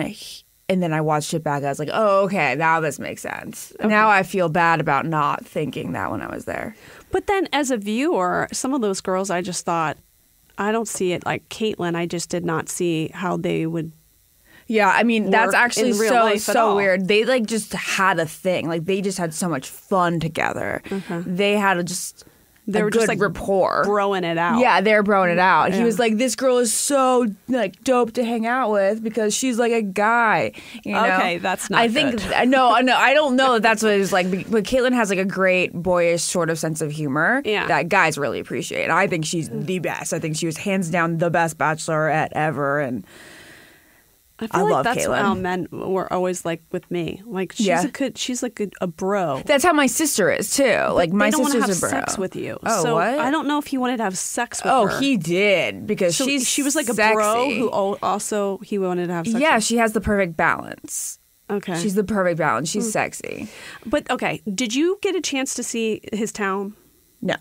Speaker 4: I watched it back. I was like, oh, okay, now this makes sense. Okay. Now I feel bad about not thinking that when I was there.
Speaker 1: But then as a viewer, some of those girls, I just thought, I don't see it like Caitlyn. I just did not see how they would.
Speaker 4: Yeah, I mean, that's actually so weird. They like just had a thing. Like they just had so much fun together. Okay. They had They were just like rapport,
Speaker 1: broing it out.
Speaker 4: Yeah, they're broing it out. Yeah. He was like, "This girl is so like dope to hang out with because she's like a guy." You know?
Speaker 1: Okay, that's not.
Speaker 4: I think no, I don't know that that's what it was like. But Caitlyn has like a great boyish sort of sense of humor that guys really appreciate. And I think she's the best. I think she was hands down the best bachelorette ever, and
Speaker 1: I feel like that's how men were always like with me. Like she's like a bro.
Speaker 4: That's how my sister is too.
Speaker 1: But
Speaker 4: like my sister's a bro.
Speaker 1: They don't want to have sex with you.
Speaker 4: Oh,
Speaker 1: so
Speaker 4: what?
Speaker 1: I don't know if he wanted to have sex with her.
Speaker 4: Oh, he did because
Speaker 1: she was like
Speaker 4: sexy.
Speaker 1: A bro who also he wanted to have sex.
Speaker 4: Yeah,
Speaker 1: with.
Speaker 4: she has the perfect balance.
Speaker 1: Okay,
Speaker 4: she's the perfect balance. She's sexy.
Speaker 1: But okay, did you get a chance to see his town?
Speaker 4: No.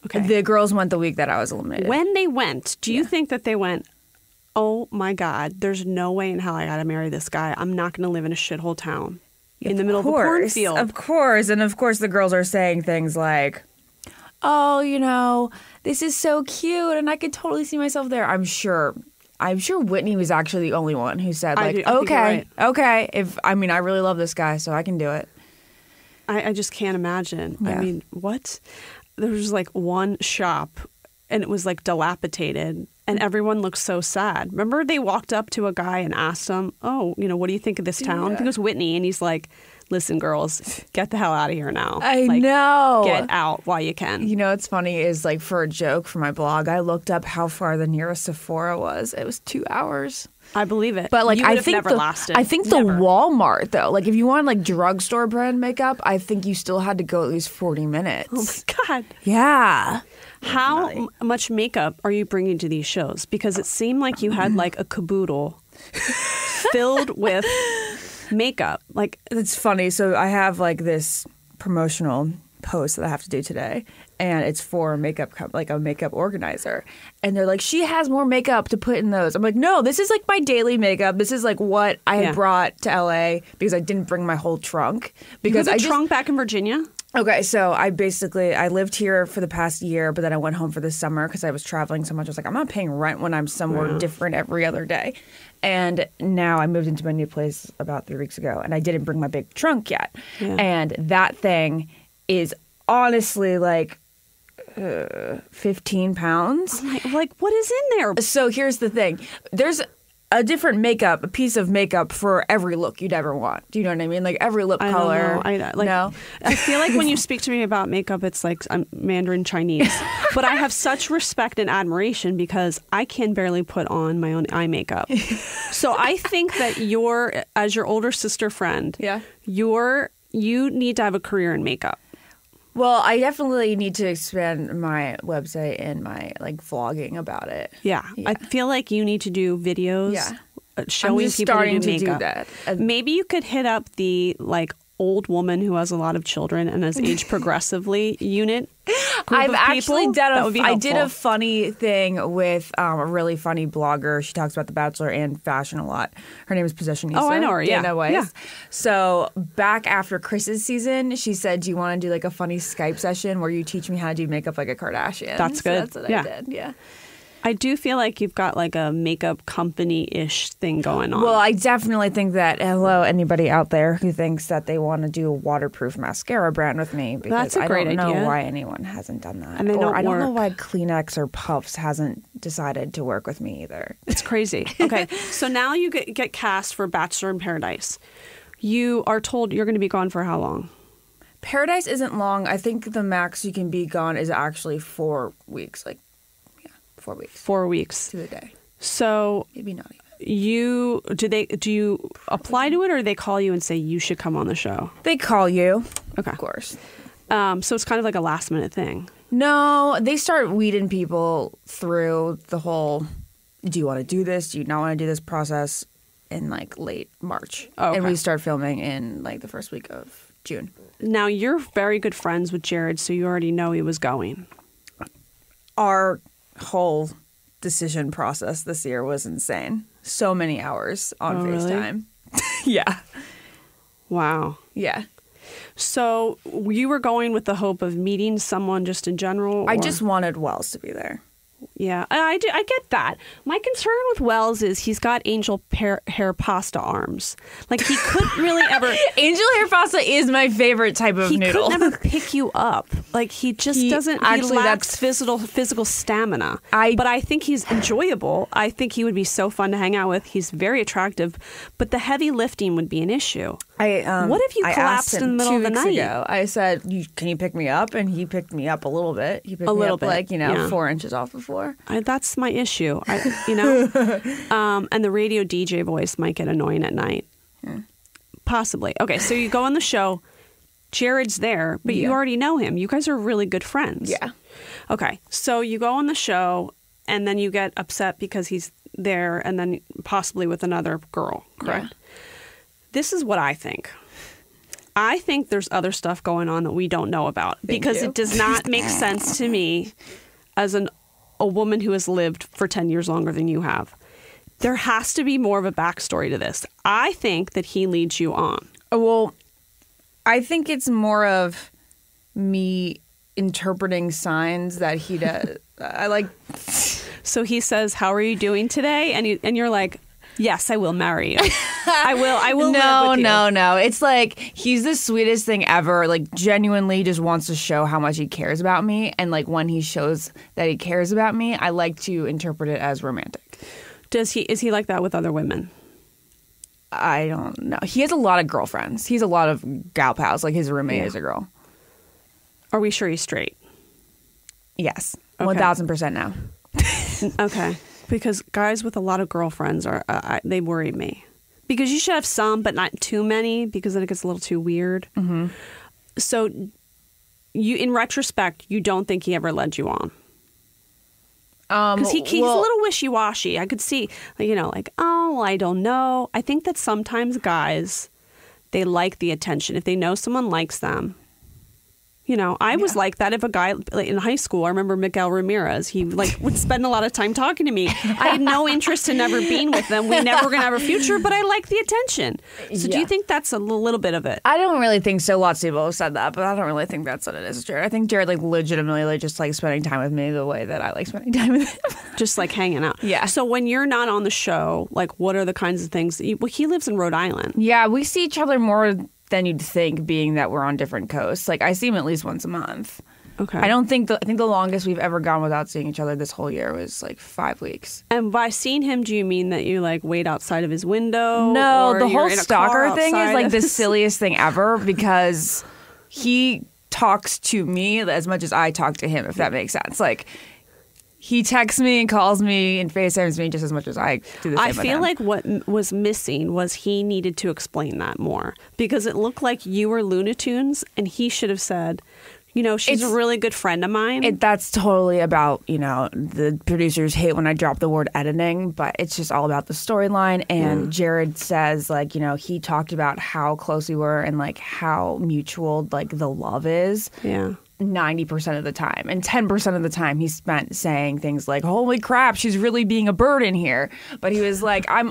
Speaker 1: Okay,
Speaker 4: the girls went the week that I was eliminated.
Speaker 1: When they went, do you think that they went, oh my God, there's no way in hell I gotta marry this guy. I'm not gonna live in a shithole town in the middle of a cornfield.
Speaker 4: Of course. And of course the girls are saying things like, oh, this is so cute and I could totally see myself there. I'm sure Whitney was actually the only one who said like, okay, I really love this guy, so I can do it.
Speaker 1: I just can't imagine. Yeah. I mean, what? There was like one shop and it was like dilapidated. And everyone looked so sad. Remember they walked up to a guy and asked him, oh, what do you think of this town? I think it was Whitney. And he's like, listen, girls, get the hell out of here now.
Speaker 4: I know.
Speaker 1: Get out while you can.
Speaker 4: What's funny is like for a joke for my blog, I looked up how far the nearest Sephora was. It was 2 hours.
Speaker 1: I believe it.
Speaker 4: But like
Speaker 1: I think the
Speaker 4: Walmart though, like if you want like drugstore brand makeup, I think you still had to go at least 40 minutes.
Speaker 1: Oh my God.
Speaker 4: Yeah.
Speaker 1: How much makeup are you bringing to these shows? Because it seemed like you had like a caboodle filled with makeup. Like
Speaker 4: it's funny. So I have like this promotional post that I have to do today, and it's for a makeup organizer. And they're like, she has more makeup to put in those. I'm like, no, this is like my daily makeup. This is like what I had brought to LA because I didn't bring my whole trunk. Because
Speaker 1: I trunk back in Virginia.
Speaker 4: Okay, so I lived here for the past year, but then I went home for the summer because I was traveling so much. I was like, I'm not paying rent when I'm somewhere different every other day. And now I moved into my new place about 3 weeks ago, and I didn't bring my big trunk yet. Yeah. And that thing is honestly like 15 pounds.
Speaker 1: Like, what is in there?
Speaker 4: So here's the thing. There's a piece of makeup for every look you'd ever want. Do you know what I mean? Like every lip color.
Speaker 1: No. I feel like when you speak to me about makeup, it's like I'm Mandarin Chinese. But I have such respect and admiration because I can barely put on my own eye makeup. So I think that as your older sister friend, you need to have a career in makeup.
Speaker 4: Well, I definitely need to expand my website and my vlogging about it.
Speaker 1: Yeah. I feel like you need to do videos showing people how to do makeup.
Speaker 4: That.
Speaker 1: Maybe you could hit up the old woman who has a lot of children and has aged progressively unit.
Speaker 4: I've actually I did a funny thing with a really funny blogger. She talks about The Bachelor and fashion a lot. Her name is Possessionista.
Speaker 1: Oh, I know her.
Speaker 4: Dana Weiss. Yeah. So back after Chris's season, she said, "Do you want to do like a funny Skype session where you teach me how to do makeup like a Kardashian?"
Speaker 1: That's good.
Speaker 4: So that's what I did. Yeah.
Speaker 1: I do feel like you've got like a makeup company-ish thing going on.
Speaker 4: Well, I definitely think that, hello, anybody out there who thinks that they want to do a waterproof mascara brand with me, because
Speaker 1: That's a great
Speaker 4: I don't
Speaker 1: idea.
Speaker 4: know why anyone hasn't done that.
Speaker 1: And they
Speaker 4: or
Speaker 1: don't
Speaker 4: I don't know
Speaker 1: work.
Speaker 4: why Kleenex or Puffs hasn't decided to work with me either.
Speaker 1: It's crazy. Okay, so now you get cast for Bachelor in Paradise. You are told you're going to be gone for how long?
Speaker 4: Paradise isn't long. I think the max you can be gone is actually 4 weeks. 4 weeks
Speaker 1: 4 weeks.
Speaker 4: to the day.
Speaker 1: So
Speaker 4: Maybe not even.
Speaker 1: do you apply to it, or they call you and say you should come on the show?
Speaker 4: They call you,
Speaker 1: Okay.
Speaker 4: of course.
Speaker 1: So it's kind of like a last minute thing.
Speaker 4: No, they start weeding people through the whole, do you want to do this? Do you not want to do this process in like late March.
Speaker 1: Oh, okay.
Speaker 4: And we start filming in like the first week of June.
Speaker 1: Now you're very good friends with Jared, so you already know he was going.
Speaker 4: Our whole decision process this year was insane. So many hours on
Speaker 1: Oh, really?
Speaker 4: FaceTime. Yeah.
Speaker 1: Wow.
Speaker 4: Yeah.
Speaker 1: So you were going with the hope of meeting someone just in general?
Speaker 4: I
Speaker 1: or-
Speaker 4: just wanted Wells to be there.
Speaker 1: Yeah, I get that. My concern with Wells is he's got angel hair pasta arms. Like he couldn't really ever.
Speaker 4: Angel hair pasta is my favorite type of
Speaker 1: He
Speaker 4: noodle.
Speaker 1: could never pick you up. Like he just doesn't.
Speaker 4: actually,
Speaker 1: He lacks
Speaker 4: that's-
Speaker 1: physical stamina.
Speaker 4: I-
Speaker 1: but I think he's enjoyable. I think he would be so fun to hang out with. He's very attractive, but the heavy lifting would be an issue.
Speaker 4: What
Speaker 1: if you collapsed in the middle of the night?
Speaker 4: Ago, I said, "Can you pick me up?" And he picked me up a little bit. He picked
Speaker 1: A
Speaker 4: me
Speaker 1: little
Speaker 4: up
Speaker 1: bit,
Speaker 4: like
Speaker 1: yeah.
Speaker 4: 4 inches off the floor.
Speaker 1: That's my issue. And the radio DJ voice might get annoying at night. Possibly. Okay, so you go on the show. Jared's there, but you
Speaker 4: Yeah.
Speaker 1: already know him. You guys are really good friends.
Speaker 4: Yeah.
Speaker 1: Okay, so you go on the show, and then you get upset because he's there, and then possibly with another girl, correct?
Speaker 4: Yeah.
Speaker 1: This is what I think. I think there's other stuff going on that we don't know about because
Speaker 4: you.
Speaker 1: it does not make sense to me as a woman who has lived for 10 years longer than you have. There has to be more of a backstory to this. I think that he leads you on.
Speaker 4: Well, I think it's more of me interpreting signs that he does. I like.
Speaker 1: So he says, "How are you doing today?" And you're like, "Yes, I will marry you. I will live
Speaker 4: No,
Speaker 1: with you."
Speaker 4: no. It's like he's the sweetest thing ever. Like genuinely just wants to show how much he cares about me. And like when he shows that he cares about me, I like to interpret it as romantic.
Speaker 1: Is he like that with other women?
Speaker 4: I don't know. He has a lot of girlfriends. He's a lot of gal pals. Like his roommate
Speaker 1: Yeah.
Speaker 4: is a girl.
Speaker 1: Are we sure he's straight?
Speaker 4: Yes.
Speaker 1: Okay.
Speaker 4: 1000% now.
Speaker 1: Okay. Because guys with a lot of girlfriends they worry me. Because you should have some, but not too many, because then it gets a little too weird. Mm-hmm. So, in retrospect, you don't think he ever led you on? Because he's a little wishy-washy. I could see, oh, I don't know. I think that sometimes guys, they like the attention. If they know someone likes them. I was like that. If a guy in high school, I remember Miguel Ramirez, he would spend a lot of time talking to me. I had no interest in ever being with them. We never were going to have a future, but I like the attention. So do you
Speaker 4: Yeah.
Speaker 1: think that's a little bit of it?
Speaker 4: I don't really think so. Lots of people have said that, but I don't really think that's what it is, Jared. I think Jared legitimately just like spending time with me the way that I like spending time with him.
Speaker 1: Just like hanging out.
Speaker 4: Yeah.
Speaker 1: So when you're not on the show, what are the kinds of things that he lives in Rhode Island.
Speaker 4: Yeah, we see each other more than you'd think, being that we're on different coasts. Like I see him at least once a month.
Speaker 1: Okay.
Speaker 4: I think the longest we've ever gone without seeing each other this whole year was like 5 weeks.
Speaker 1: And by seeing him, do you mean that you wait outside of his window?
Speaker 4: No,
Speaker 1: or
Speaker 4: the
Speaker 1: you're
Speaker 4: whole
Speaker 1: in a
Speaker 4: stalker
Speaker 1: car
Speaker 4: thing is
Speaker 1: outside
Speaker 4: like
Speaker 1: of
Speaker 4: the
Speaker 1: his-
Speaker 4: silliest thing ever because he talks to me as much as I talk to him, if that makes sense. Like he texts me and calls me and FaceTimes me just as much as I do the same
Speaker 1: I
Speaker 4: with
Speaker 1: feel
Speaker 4: him.
Speaker 1: like what was missing was he needed to explain that more because it looked like you were Looney Tunes and he should have said, she's
Speaker 4: It's-
Speaker 1: a really good friend of mine.
Speaker 4: That's totally about, the producers hate when I drop the word editing, but it's just all about the storyline. And Jared says, he talked about how close we were and, how mutual, the love is.
Speaker 1: Yeah.
Speaker 4: 90% of the time. And 10% of the time he spent saying things like, holy crap, she's really being a burden here. But he was like, I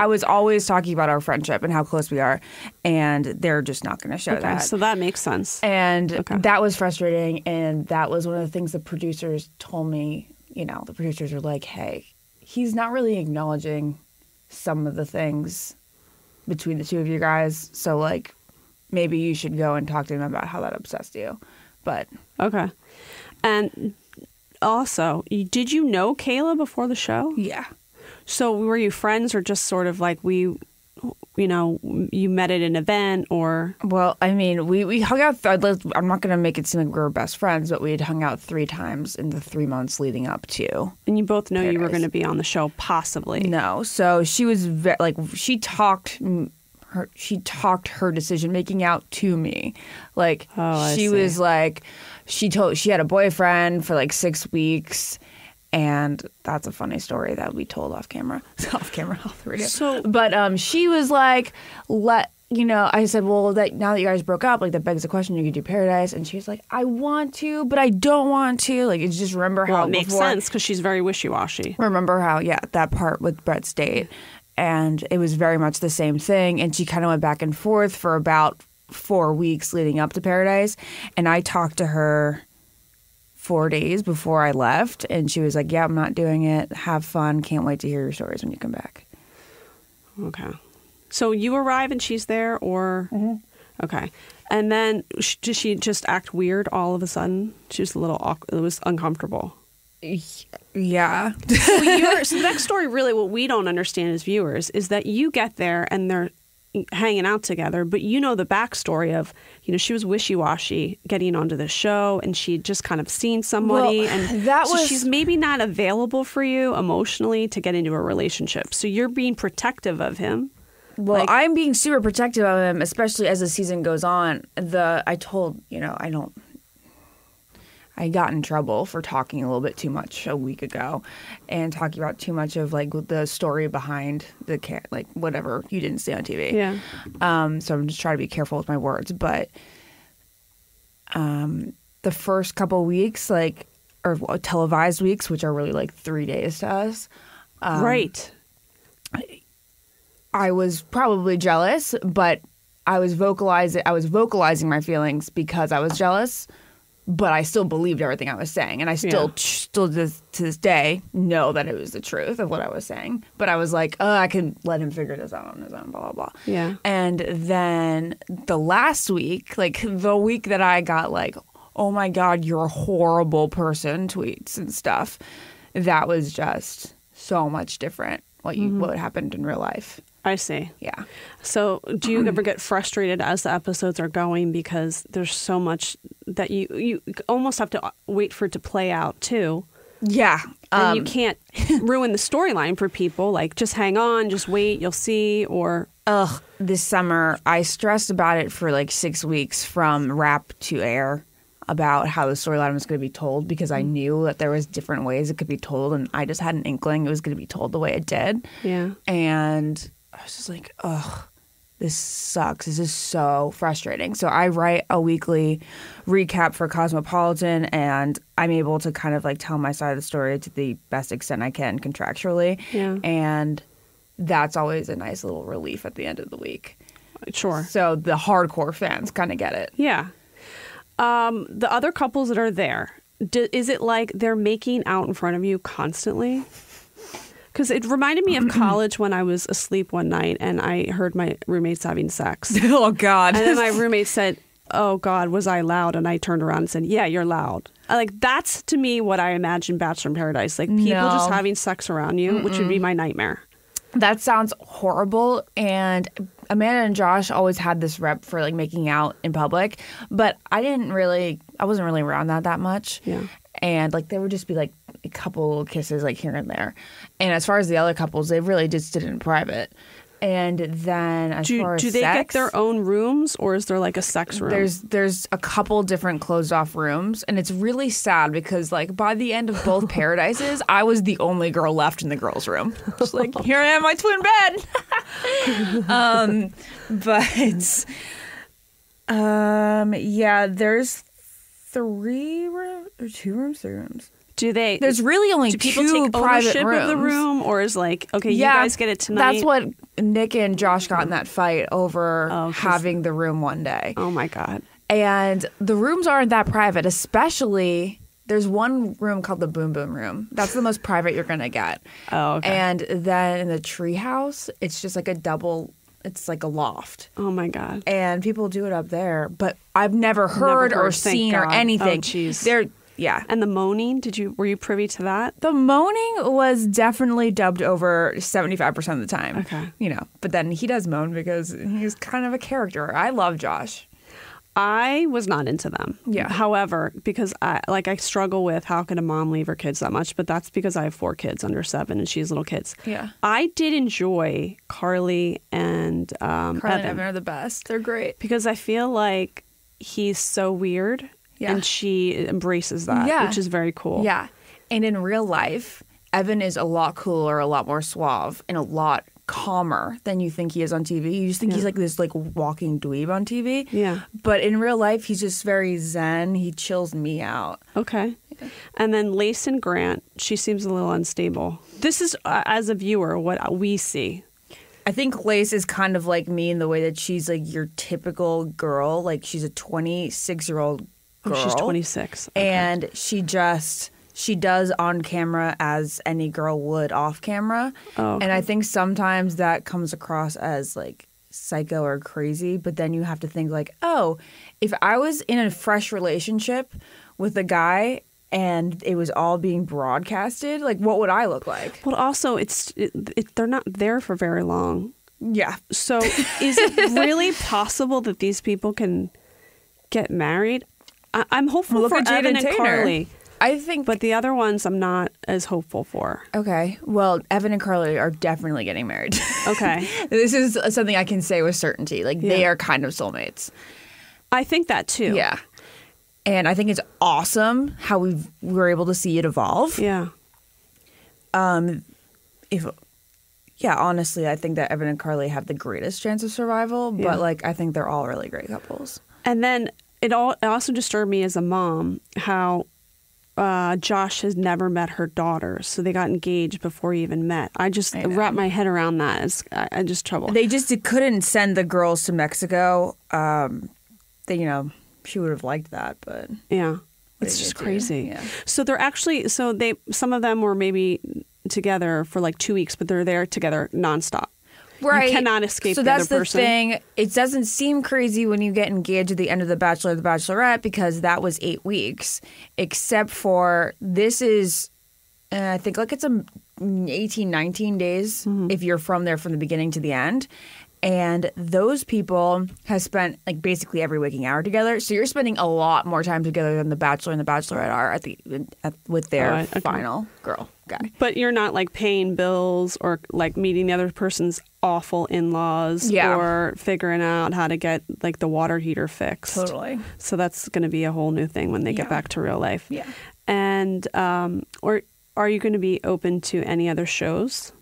Speaker 4: was always talking about our friendship and how close we are. And they're just not going to show
Speaker 1: Okay,
Speaker 4: that.
Speaker 1: so that makes sense.
Speaker 4: And
Speaker 1: Okay.
Speaker 4: that was frustrating. And that was one of the things the producers told me the producers are like, hey, he's not really acknowledging some of the things between the two of you guys. So, like, maybe you should go and talk to him about how that obsessed you. But
Speaker 1: Okay. And also, did you know Kayla before the show?
Speaker 4: yeah.
Speaker 1: So were you friends, or just sort of like you met at an event, or?
Speaker 4: Well, I mean, we hung out. I'm not going to make it seem like we were best friends, but we had hung out 3 times in the 3 months leading up to.
Speaker 1: And you both know you were
Speaker 4: Paradise.
Speaker 1: going to be on the show, possibly.
Speaker 4: No, so she was she talked her decision making out to me. Like
Speaker 1: Oh, I
Speaker 4: she
Speaker 1: see.
Speaker 4: was like she had a boyfriend for like 6 weeks. And that's a funny story that we told off camera, off the radio.
Speaker 1: So-
Speaker 4: but she was like, I said, well, now that you guys broke up, like that begs the question, you could do Paradise. And she was like, I want to, but I don't want to. Like, it's just remember how
Speaker 1: Well, it makes
Speaker 4: before,
Speaker 1: sense because she's very wishy-washy.
Speaker 4: Remember how, that part with Brett's date. And it was very much the same thing. And she kind of went back and forth for about 4 weeks leading up to Paradise. And I talked to her 4 days before I left, and she was like, yeah, I'm not doing it. Have fun. Can't wait to hear your stories when you come back.
Speaker 1: Okay. So you arrive and she's there, or? Okay. And then did she just act weird all of a sudden? She was a little awkward. It was uncomfortable.
Speaker 4: Yeah.
Speaker 1: So the next story, really, what we don't understand as viewers is that you get there and they're hanging out together, but you know the backstory of, she was wishy-washy getting onto the show, and she'd just kind of seen somebody,
Speaker 4: Well,
Speaker 1: and
Speaker 4: that
Speaker 1: so
Speaker 4: was-
Speaker 1: she's maybe not available for you emotionally to get into a relationship. So you're being protective of him.
Speaker 4: Well, I'm being super protective of him, especially as the season goes on. I got in trouble for talking a little bit too much a week ago and talking about too much of like the story behind the like whatever you didn't see on TV.
Speaker 1: Yeah.
Speaker 4: So I'm just trying to be careful with my words. But the first couple weeks, or televised weeks, which are really like 3 days to us,
Speaker 1: Right.
Speaker 4: I was probably jealous, but I was vocalizing my feelings because I was jealous. But I still believed everything I was saying, and I still to this day know that it was the truth of what I was saying. But I was like, I can let him figure this out on his own, blah blah blah.
Speaker 1: Yeah.
Speaker 4: And then the last week, like the week that I got like, oh my God, you're a horrible person tweets and stuff, that was just so much different what happened in real life.
Speaker 1: I see.
Speaker 4: Yeah.
Speaker 1: So do you ever get frustrated as the episodes are going because there's so much that you almost have to wait for it to play out too?
Speaker 4: Yeah.
Speaker 1: And you can't ruin the storyline for people. Like, just hang on, just wait, you'll see, or...
Speaker 4: This summer, I stressed about it for like 6 weeks from wrap to air about how the storyline was going to be told, because I knew that there was different ways it could be told, and I just had an inkling it was going to be told the way it did.
Speaker 1: Yeah.
Speaker 4: And I was just like, this sucks. This is so frustrating. So I write a weekly recap for Cosmopolitan, and I'm able to kind of like tell my side of the story to the best extent I can contractually.
Speaker 1: Yeah.
Speaker 4: And that's always a nice little relief at the end of the week.
Speaker 1: Sure.
Speaker 4: So the hardcore fans kind of get it.
Speaker 1: Yeah. The other couples that are there, is it like they're making out in front of you constantly? Because it reminded me of college when I was asleep one night and I heard my roommates having sex.
Speaker 4: Oh, God.
Speaker 1: And then my roommate said, oh, God, was I loud? And I turned around and said, yeah, you're loud. Like, that's to me what I imagine Bachelor in Paradise. Like, people
Speaker 4: No.
Speaker 1: just having sex around you, which would be my nightmare.
Speaker 4: That sounds horrible. And Amanda and Josh always had this rep for like making out in public, but I wasn't really around that much.
Speaker 1: Yeah.
Speaker 4: And like, there would just be like a couple kisses like here and there. And as far as the other couples, they really just did it in private. And then as far as
Speaker 1: Do they
Speaker 4: sex,
Speaker 1: get their own rooms, or is there like a sex room?
Speaker 4: There's a couple different closed off rooms, and it's really sad because like by the end of both Paradises, I was the only girl left in the girls' room. Just like, here I am, my twin bed. Yeah, there's 3 rooms or 2 rooms, 3 rooms.
Speaker 1: Do they?
Speaker 4: There's really only
Speaker 1: do people
Speaker 4: 2
Speaker 1: take
Speaker 4: private
Speaker 1: ownership
Speaker 4: rooms.
Speaker 1: of the room, or is like, okay, you
Speaker 4: Yeah,
Speaker 1: guys get it tonight?
Speaker 4: That's what Nick and Josh got in that fight over
Speaker 1: 'cause-
Speaker 4: having the room one day.
Speaker 1: Oh my God.
Speaker 4: And the rooms aren't that private, especially There's one room called the Boom Boom Room. That's the most private you're gonna get.
Speaker 1: Oh, okay.
Speaker 4: And then in the treehouse, it's just like a double. It's like a loft,
Speaker 1: Oh my God.
Speaker 4: and people do it up there. But I've never heard or
Speaker 1: heard, thank
Speaker 4: seen or
Speaker 1: God.
Speaker 4: anything.
Speaker 1: Oh, jeez.
Speaker 4: They're yeah.
Speaker 1: And the moaning, were you privy to that?
Speaker 4: The moaning was definitely dubbed over 75% of the time.
Speaker 1: Okay.
Speaker 4: You know, but then he does moan because he's kind of a character. I love Josh.
Speaker 1: I was not into them.
Speaker 4: Yeah.
Speaker 1: However, because I struggle with how can a mom leave her kids that much, but that's because I have 4 kids under 7 and she has little kids.
Speaker 4: Yeah.
Speaker 1: I did enjoy Carly and
Speaker 4: Carly and
Speaker 1: Evan
Speaker 4: Evan are the best. They're great.
Speaker 1: because I feel like he's so weird
Speaker 4: Yeah.
Speaker 1: and she embraces that,
Speaker 4: Yeah.
Speaker 1: which is very cool.
Speaker 4: Yeah. And in real life, Evan is a lot cooler, a lot more suave, and a lot calmer than you think he is on TV. You just think he's like this like walking dweeb on TV.
Speaker 1: Yeah.
Speaker 4: But in real life, he's just very zen. He chills me out.
Speaker 1: Okay. And then Lace and Grant, she seems a little unstable. This is, as a viewer, what we see.
Speaker 4: I think Lace is kind of like me in the way that she's like your typical girl. Like she's a 26-year-old girl.
Speaker 1: Oh, she's 26. Okay.
Speaker 4: And she does on camera as any girl would off camera.
Speaker 1: Oh, okay.
Speaker 4: And I think sometimes that comes across as like psycho or crazy, but then you have to think like, oh, if I was in a fresh relationship with a guy and it was all being broadcasted, like what would I look like?
Speaker 1: Well, also, they're not there for very long.
Speaker 4: Yeah.
Speaker 1: So is it really possible that these people can get married? I'm hopeful
Speaker 4: Well, look
Speaker 1: for
Speaker 4: at Jade
Speaker 1: Evan
Speaker 4: and
Speaker 1: and
Speaker 4: Tanner.
Speaker 1: Carly,
Speaker 4: I think
Speaker 1: but the other ones I'm not as hopeful for.
Speaker 4: okay. Well, Evan and Carly are definitely getting married.
Speaker 1: Okay.
Speaker 4: This is something I can say with certainty. Like they
Speaker 1: Yeah.
Speaker 4: are kind of soulmates.
Speaker 1: I think that too.
Speaker 4: Yeah. And I think it's awesome how we were able to see it evolve.
Speaker 1: Yeah.
Speaker 4: Honestly, I think that Evan and Carly have the greatest chance of survival,
Speaker 1: Yeah.
Speaker 4: but like I think they're all really great couples.
Speaker 1: And then it also disturbed me as a mom how Josh has never met her daughters, so they got engaged before he even met. I just
Speaker 4: I know.
Speaker 1: wrap my head around that. I just trouble.
Speaker 4: They just couldn't send the girls to Mexico. She would have liked that, but
Speaker 1: Yeah. It's
Speaker 4: they
Speaker 1: just
Speaker 4: did too.
Speaker 1: crazy.
Speaker 4: Yeah.
Speaker 1: So they're actually, some of them were maybe together for like 2 weeks, but they're there together nonstop.
Speaker 4: right.
Speaker 1: You cannot escape
Speaker 4: So
Speaker 1: the
Speaker 4: that's
Speaker 1: other person.
Speaker 4: the thing. It doesn't seem crazy when you get engaged at the end of The Bachelor or The Bachelorette because that was 8 weeks, except for this is, I think like it's 18, 19 days if you're from there from the beginning to the end. And those people have spent like basically every waking hour together. So you're spending a lot more time together than The Bachelor and The Bachelorette are with their
Speaker 1: Right, okay.
Speaker 4: final girl guy.
Speaker 1: But you're not like paying bills or like meeting the other person's awful in-laws
Speaker 4: Yeah.
Speaker 1: or figuring out how to get like the water heater fixed.
Speaker 4: Totally.
Speaker 1: So that's going to be a whole new thing when they get
Speaker 4: Yeah.
Speaker 1: back to real life.
Speaker 4: Yeah.
Speaker 1: And or are you going to be open to any other shows?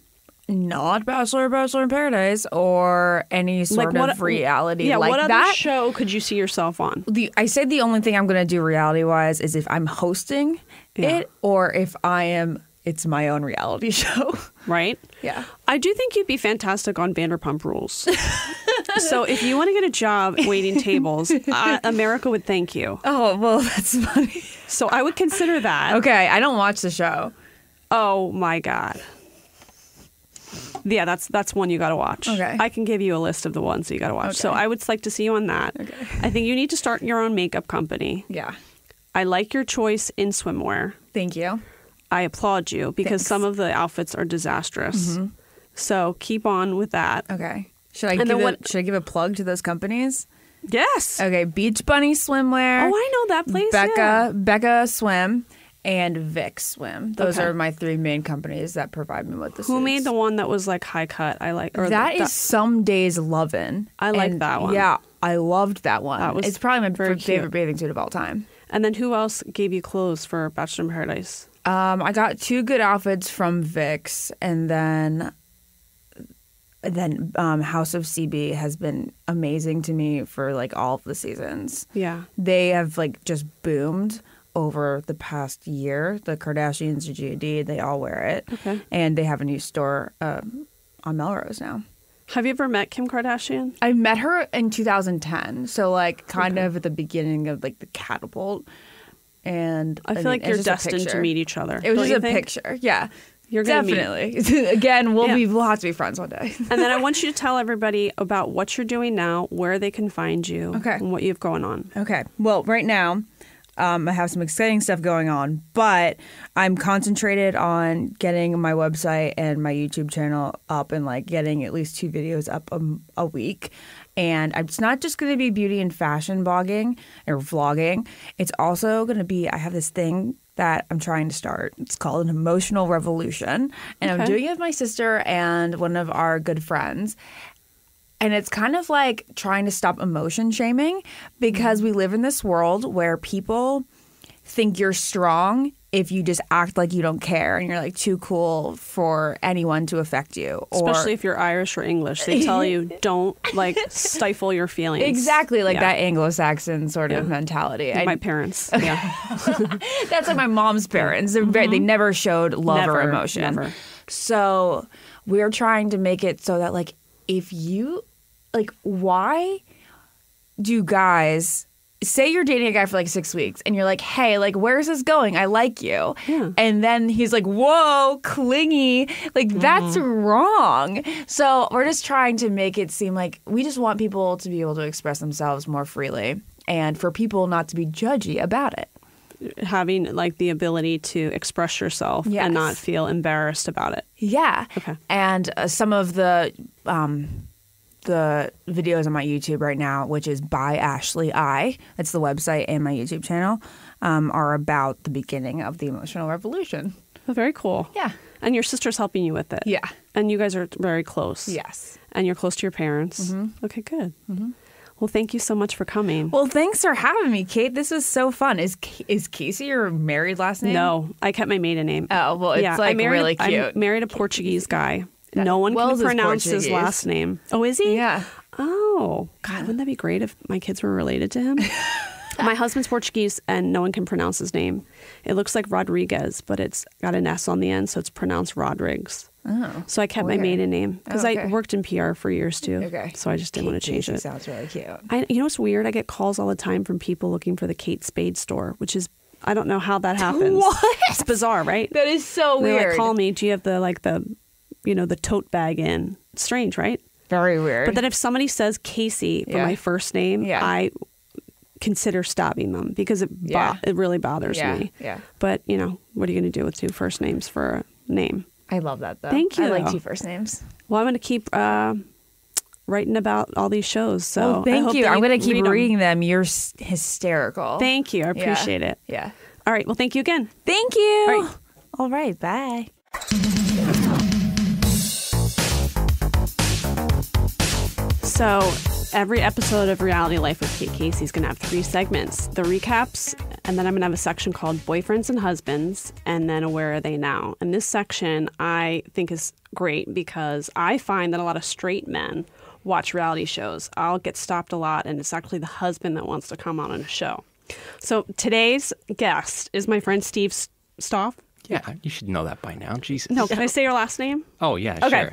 Speaker 4: Not Bachelor in Paradise or any sort of reality
Speaker 1: Yeah,
Speaker 4: like
Speaker 1: what other
Speaker 4: that.
Speaker 1: show could you see yourself on?
Speaker 4: I said the only thing I'm going to do reality wise is if I'm hosting
Speaker 1: Yeah.
Speaker 4: it or if it's my own reality show.
Speaker 1: Right?
Speaker 4: Yeah.
Speaker 1: I do think you'd be fantastic on Vanderpump Rules. So if you want to get a job waiting tables, America would thank you.
Speaker 4: Oh, well, that's funny.
Speaker 1: So I would consider that.
Speaker 4: Okay, I don't watch the show.
Speaker 1: Oh my God. Yeah, that's one you got to watch.
Speaker 4: Okay.
Speaker 1: I can give you a list of the ones that you got to watch. So
Speaker 4: Okay.
Speaker 1: I would like to see you on that.
Speaker 4: Okay.
Speaker 1: I think you need to start your own makeup company.
Speaker 4: Yeah.
Speaker 1: I like your choice in swimwear.
Speaker 4: Thank you.
Speaker 1: I applaud you because
Speaker 4: Thanks.
Speaker 1: some of the outfits are disastrous. So keep on with that.
Speaker 4: Okay. Should I
Speaker 1: And then
Speaker 4: should I give a plug to those companies?
Speaker 1: Yes.
Speaker 4: Okay, Beach Bunny Swimwear.
Speaker 1: Oh, I know that place. yeah.
Speaker 4: Becca Swim, and Vic Swim. Those
Speaker 1: Okay.
Speaker 4: are my 3 main companies that provide me with the
Speaker 1: Who
Speaker 4: suits.
Speaker 1: made the one that was like high cut? I like or
Speaker 4: That is Some Days Lovin'.
Speaker 1: I like
Speaker 4: And
Speaker 1: that one.
Speaker 4: Yeah, I loved that one.
Speaker 1: That was
Speaker 4: it's probably my
Speaker 1: very
Speaker 4: favorite
Speaker 1: cute.
Speaker 4: bathing suit of all time.
Speaker 1: And then who else gave you clothes for Bachelor in Paradise?
Speaker 4: I got 2 good outfits from Vic's, and then House of CB has been amazing to me for like all of the seasons.
Speaker 1: Yeah.
Speaker 4: They have like just boomed over the past year. The Kardashians, Gigi, they all wear it.
Speaker 1: Okay.
Speaker 4: And they have a new store on Melrose now.
Speaker 1: Have you ever met Kim Kardashian?
Speaker 4: I met her in 2010, so like kind of at the beginning of like the catapult. And
Speaker 1: I feel like
Speaker 4: it's
Speaker 1: you're
Speaker 4: just a
Speaker 1: destined to
Speaker 4: picture.
Speaker 1: meet each other.
Speaker 4: It was
Speaker 1: don't
Speaker 4: just
Speaker 1: you
Speaker 4: a
Speaker 1: think?
Speaker 4: picture. Yeah.
Speaker 1: You're gonna meet.
Speaker 4: Definitely. Again,
Speaker 1: Yeah.
Speaker 4: we'll have to be friends one day.
Speaker 1: And then I want you to tell everybody about what you're doing now, where they can find you,
Speaker 4: Okay.
Speaker 1: and what you have going on.
Speaker 4: Okay. Well, right now, I have some exciting stuff going on, but I'm concentrated on getting my website and my YouTube channel up and like getting at least 2 videos up a week. And it's not just going to be beauty and fashion blogging or vlogging. It's also going to be, I have this thing that I'm trying to start. It's called an emotional revolution. And I'm
Speaker 1: Okay.
Speaker 4: doing it with my sister and one of our good friends. And it's kind of like trying to stop emotion shaming because we live in this world where people think you're strong if you just act like you don't care and you're like too cool for anyone to affect you.
Speaker 1: Especially if you're Irish or English. They tell you don't like stifle your feelings.
Speaker 4: Exactly, like
Speaker 1: Yeah.
Speaker 4: that Anglo-Saxon sort of
Speaker 1: Yeah.
Speaker 4: mentality.
Speaker 1: My parents. Yeah.
Speaker 4: That's like my mom's parents. They never showed love or
Speaker 1: Never,
Speaker 4: emotion.
Speaker 1: never.
Speaker 4: So we're trying to make it so that like if you like why do guys say you're dating a guy for like 6 weeks and you're like, hey, like where's this going? I like you.
Speaker 1: Yeah.
Speaker 4: And then he's like, whoa, clingy. Like that's wrong. So we're just trying to make it seem like we just want people to be able to express themselves more freely and for people not to be judgy about it.
Speaker 1: Having like the ability to express yourself
Speaker 4: Yes.
Speaker 1: and not feel embarrassed about it.
Speaker 4: Yeah.
Speaker 1: Okay.
Speaker 4: And some of the videos on my YouTube right now, which is by Ashley I, that's the website and my YouTube channel, are about the beginning of the emotional revolution.
Speaker 1: Oh, very cool.
Speaker 4: Yeah.
Speaker 1: And your sister's helping you with it.
Speaker 4: Yeah.
Speaker 1: And you guys are very close.
Speaker 4: Yes.
Speaker 1: And you're close to your parents. Okay, good. Well, thank you so much for coming.
Speaker 4: Well, thanks for having me, Kate. This was so fun. Is Casey your married last name?
Speaker 1: No, I kept my maiden name.
Speaker 4: Oh, well, it's like really cute.
Speaker 1: I married a Portuguese guy. No one
Speaker 4: Wells
Speaker 1: can
Speaker 4: is
Speaker 1: pronounce his
Speaker 4: Portuguese.
Speaker 1: last name. Oh, is he?
Speaker 4: Yeah.
Speaker 1: Oh, God, wouldn't that be great if my kids were related to him? My husband's Portuguese and no one can pronounce his name. It looks like Rodriguez, but it's got an S on the end, so it's pronounced Rodrigues.
Speaker 4: Oh.
Speaker 1: So I kept my
Speaker 4: Okay.
Speaker 1: maiden name because
Speaker 4: Okay.
Speaker 1: I worked in PR for years too.
Speaker 4: Okay.
Speaker 1: So I just didn't want to change
Speaker 4: Casey
Speaker 1: it.
Speaker 4: sounds really cute.
Speaker 1: You know what's weird? I get calls all the time from people looking for the Kate Spade store, which is, I don't know how that happens.
Speaker 4: What?
Speaker 1: It's bizarre, right?
Speaker 4: That is so
Speaker 1: They
Speaker 4: weird.
Speaker 1: like call me, do you have the tote bag in? It's strange, right?
Speaker 4: Very weird.
Speaker 1: But then if somebody says Casey for
Speaker 4: Yeah.
Speaker 1: my first name,
Speaker 4: Yeah.
Speaker 1: I consider stopping them because it
Speaker 4: Yeah.
Speaker 1: it really bothers
Speaker 4: Yeah,
Speaker 1: me.
Speaker 4: yeah.
Speaker 1: But, what are you going to do with 2 first names for a name?
Speaker 4: I love that, though.
Speaker 1: Thank
Speaker 4: I
Speaker 1: you.
Speaker 4: like 2 first names.
Speaker 1: Well, I'm going to keep writing about all these shows. So
Speaker 4: Well,
Speaker 1: I
Speaker 4: thank
Speaker 1: hope
Speaker 4: you.
Speaker 1: that
Speaker 4: I'm going to keep
Speaker 1: read 'em.
Speaker 4: reading them. You're hysterical.
Speaker 1: Thank you. I
Speaker 4: Yeah.
Speaker 1: appreciate it.
Speaker 4: Yeah.
Speaker 1: All right. Well, thank you again.
Speaker 4: Thank you.
Speaker 1: All right.
Speaker 4: All right. Bye.
Speaker 1: So every episode of Reality Life with Kate Casey is going to have 3 segments. The recaps, and then I'm going to have a section called Boyfriends and Husbands, and then a Where Are They Now? And this section I think is great because I find that a lot of straight men watch reality shows. I'll get stopped a lot, and it's actually the husband that wants to come on a show. So today's guest is my friend Steve Stoff.
Speaker 5: Yeah, you should know that by now. Jesus.
Speaker 1: No, can I say your last name?
Speaker 5: Oh, yeah,
Speaker 1: Okay.
Speaker 5: sure.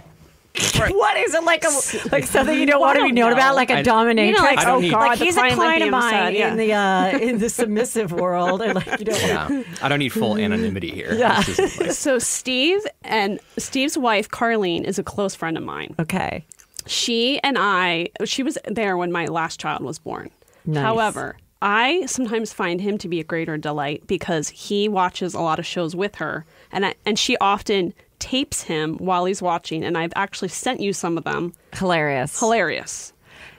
Speaker 2: What is it like? Like something you don't want to be known about, like a
Speaker 5: I-
Speaker 2: dominatrix.
Speaker 1: You know, like,
Speaker 5: I don't
Speaker 1: oh
Speaker 5: need-
Speaker 1: God,
Speaker 2: Like
Speaker 1: the
Speaker 2: he's a
Speaker 1: client might
Speaker 2: client
Speaker 1: be
Speaker 2: of mine
Speaker 1: upset.
Speaker 2: in the submissive world, and like you don't.
Speaker 5: Yeah, I don't need full anonymity here.
Speaker 2: Yeah.
Speaker 5: This isn't like-
Speaker 1: So Steve and Steve's wife, Carlene, is a close friend of mine.
Speaker 2: Okay.
Speaker 1: She was there when my last child was born.
Speaker 2: Nice.
Speaker 1: However, I sometimes find him to be a greater delight because he watches a lot of shows with her, and she often tapes him while he's watching, and I've actually sent you some of them.
Speaker 2: Hilarious.
Speaker 1: Hilarious.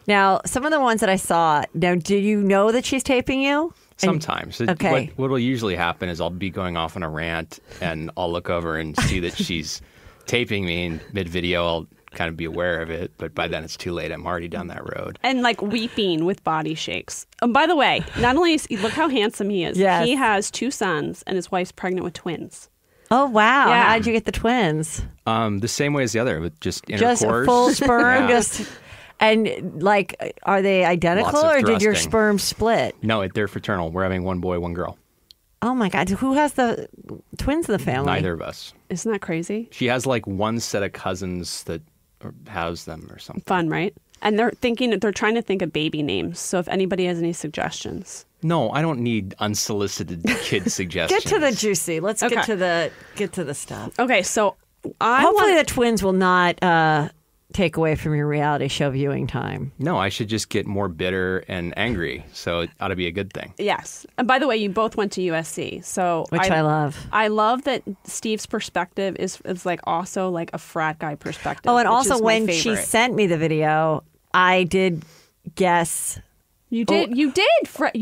Speaker 2: Now, some of the ones that I saw. Now, do you know that she's taping you?
Speaker 5: Sometimes.
Speaker 2: Okay.
Speaker 5: What will usually happen is I'll be going off on a rant, and I'll look over and see that she's taping me in mid-video. I'll kind of be aware of it, but by then it's too late. I'm already down that road.
Speaker 1: And like weeping with body shakes. By the way, not only look how handsome he is.
Speaker 2: Yes.
Speaker 1: He has 2 sons, and his wife's pregnant with twins.
Speaker 2: Oh wow!
Speaker 1: Yeah.
Speaker 2: How did you get the twins?
Speaker 5: The same way as the other, with just
Speaker 2: Just
Speaker 5: intercourse.
Speaker 2: a full sperm,
Speaker 5: Yeah.
Speaker 2: just and like, are they identical
Speaker 5: Lots of
Speaker 2: or did your
Speaker 5: thrusting.
Speaker 2: sperm split?
Speaker 5: No, they're fraternal. We're having 1 boy, 1 girl.
Speaker 2: Oh my God! Who has the twins in the family?
Speaker 5: Neither of us.
Speaker 1: Isn't that crazy?
Speaker 5: She has like 1 set of cousins that has them or something.
Speaker 1: Fun, right? And they're trying to think of baby names. So if anybody has any suggestions.
Speaker 5: No, I don't need unsolicited kid suggestions.
Speaker 2: Get to the juicy. Let's
Speaker 1: Okay.
Speaker 2: get to the stuff.
Speaker 1: Okay, so
Speaker 2: Hopefully the twins will not take away from your reality show viewing time.
Speaker 5: No, I should just get more bitter and angry. So it ought to be a good thing.
Speaker 1: Yes. And by the way, you both went to USC. So
Speaker 2: Which I love.
Speaker 1: I love that Steve's perspective is like also like a frat guy perspective.
Speaker 2: Oh, and
Speaker 1: which
Speaker 2: also
Speaker 1: is my
Speaker 2: when she
Speaker 1: favorite.
Speaker 2: sent me the video, I did guess.
Speaker 1: You did. You did.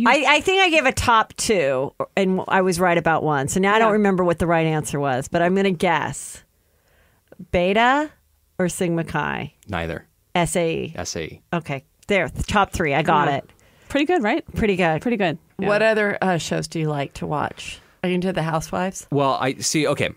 Speaker 2: I think I gave a top 2, and I was right about one. So now I don't
Speaker 1: Yeah.
Speaker 2: remember what the right answer was, but I'm going to guess Beta or Sigma Chi?
Speaker 5: Neither.
Speaker 2: SAE.
Speaker 5: SAE.
Speaker 2: Okay, there, top 3. I got
Speaker 1: Yeah.
Speaker 2: it.
Speaker 1: Pretty good, right?
Speaker 2: Pretty good.
Speaker 1: Pretty good. Yeah.
Speaker 6: What other shows do you like to watch? Are you into The Housewives?
Speaker 5: Well, I see. Okay.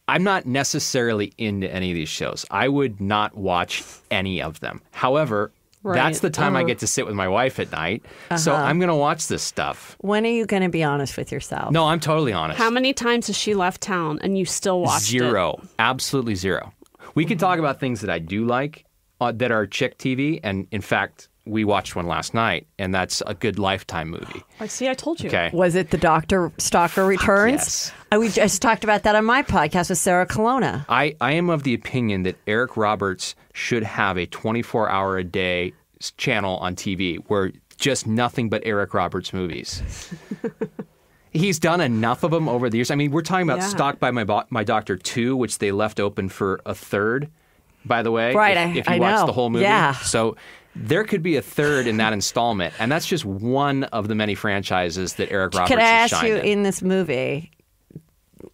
Speaker 5: I'm not necessarily into any of these shows. I would not watch any of them. However,
Speaker 1: Right.
Speaker 5: that's the time I get to sit with my wife at night. So I'm going to watch this stuff.
Speaker 2: When are you going to be honest with yourself?
Speaker 5: No, I'm totally honest.
Speaker 1: How many times has she left town and you still watched it?
Speaker 5: 0. Absolutely 0. We can talk about things that I do like that are chick TV. And in fact, we watched one last night, and that's a good Lifetime movie.
Speaker 1: I see. I told you.
Speaker 5: Okay.
Speaker 2: Was it the Doctor Stalker Returns?
Speaker 5: yes.
Speaker 2: We just talked about that on my podcast with Sarah Colonna.
Speaker 5: I am of the opinion that Eric Roberts should have a 24-hour-a-day channel on TV where just nothing but Eric Roberts movies. He's done enough of them over the years. I mean, we're talking about
Speaker 1: Yeah.
Speaker 5: Stalked by My Doctor 2, which they left open for a third, by the way.
Speaker 2: Right,
Speaker 5: If
Speaker 2: I
Speaker 5: you watch
Speaker 2: know.
Speaker 5: the whole movie.
Speaker 2: Yeah.
Speaker 5: So there could be a third in that installment, and that's just one of the many franchises that Eric Roberts
Speaker 2: Can I
Speaker 5: has
Speaker 2: ask
Speaker 5: shined
Speaker 2: you,
Speaker 5: in.
Speaker 2: in this movie,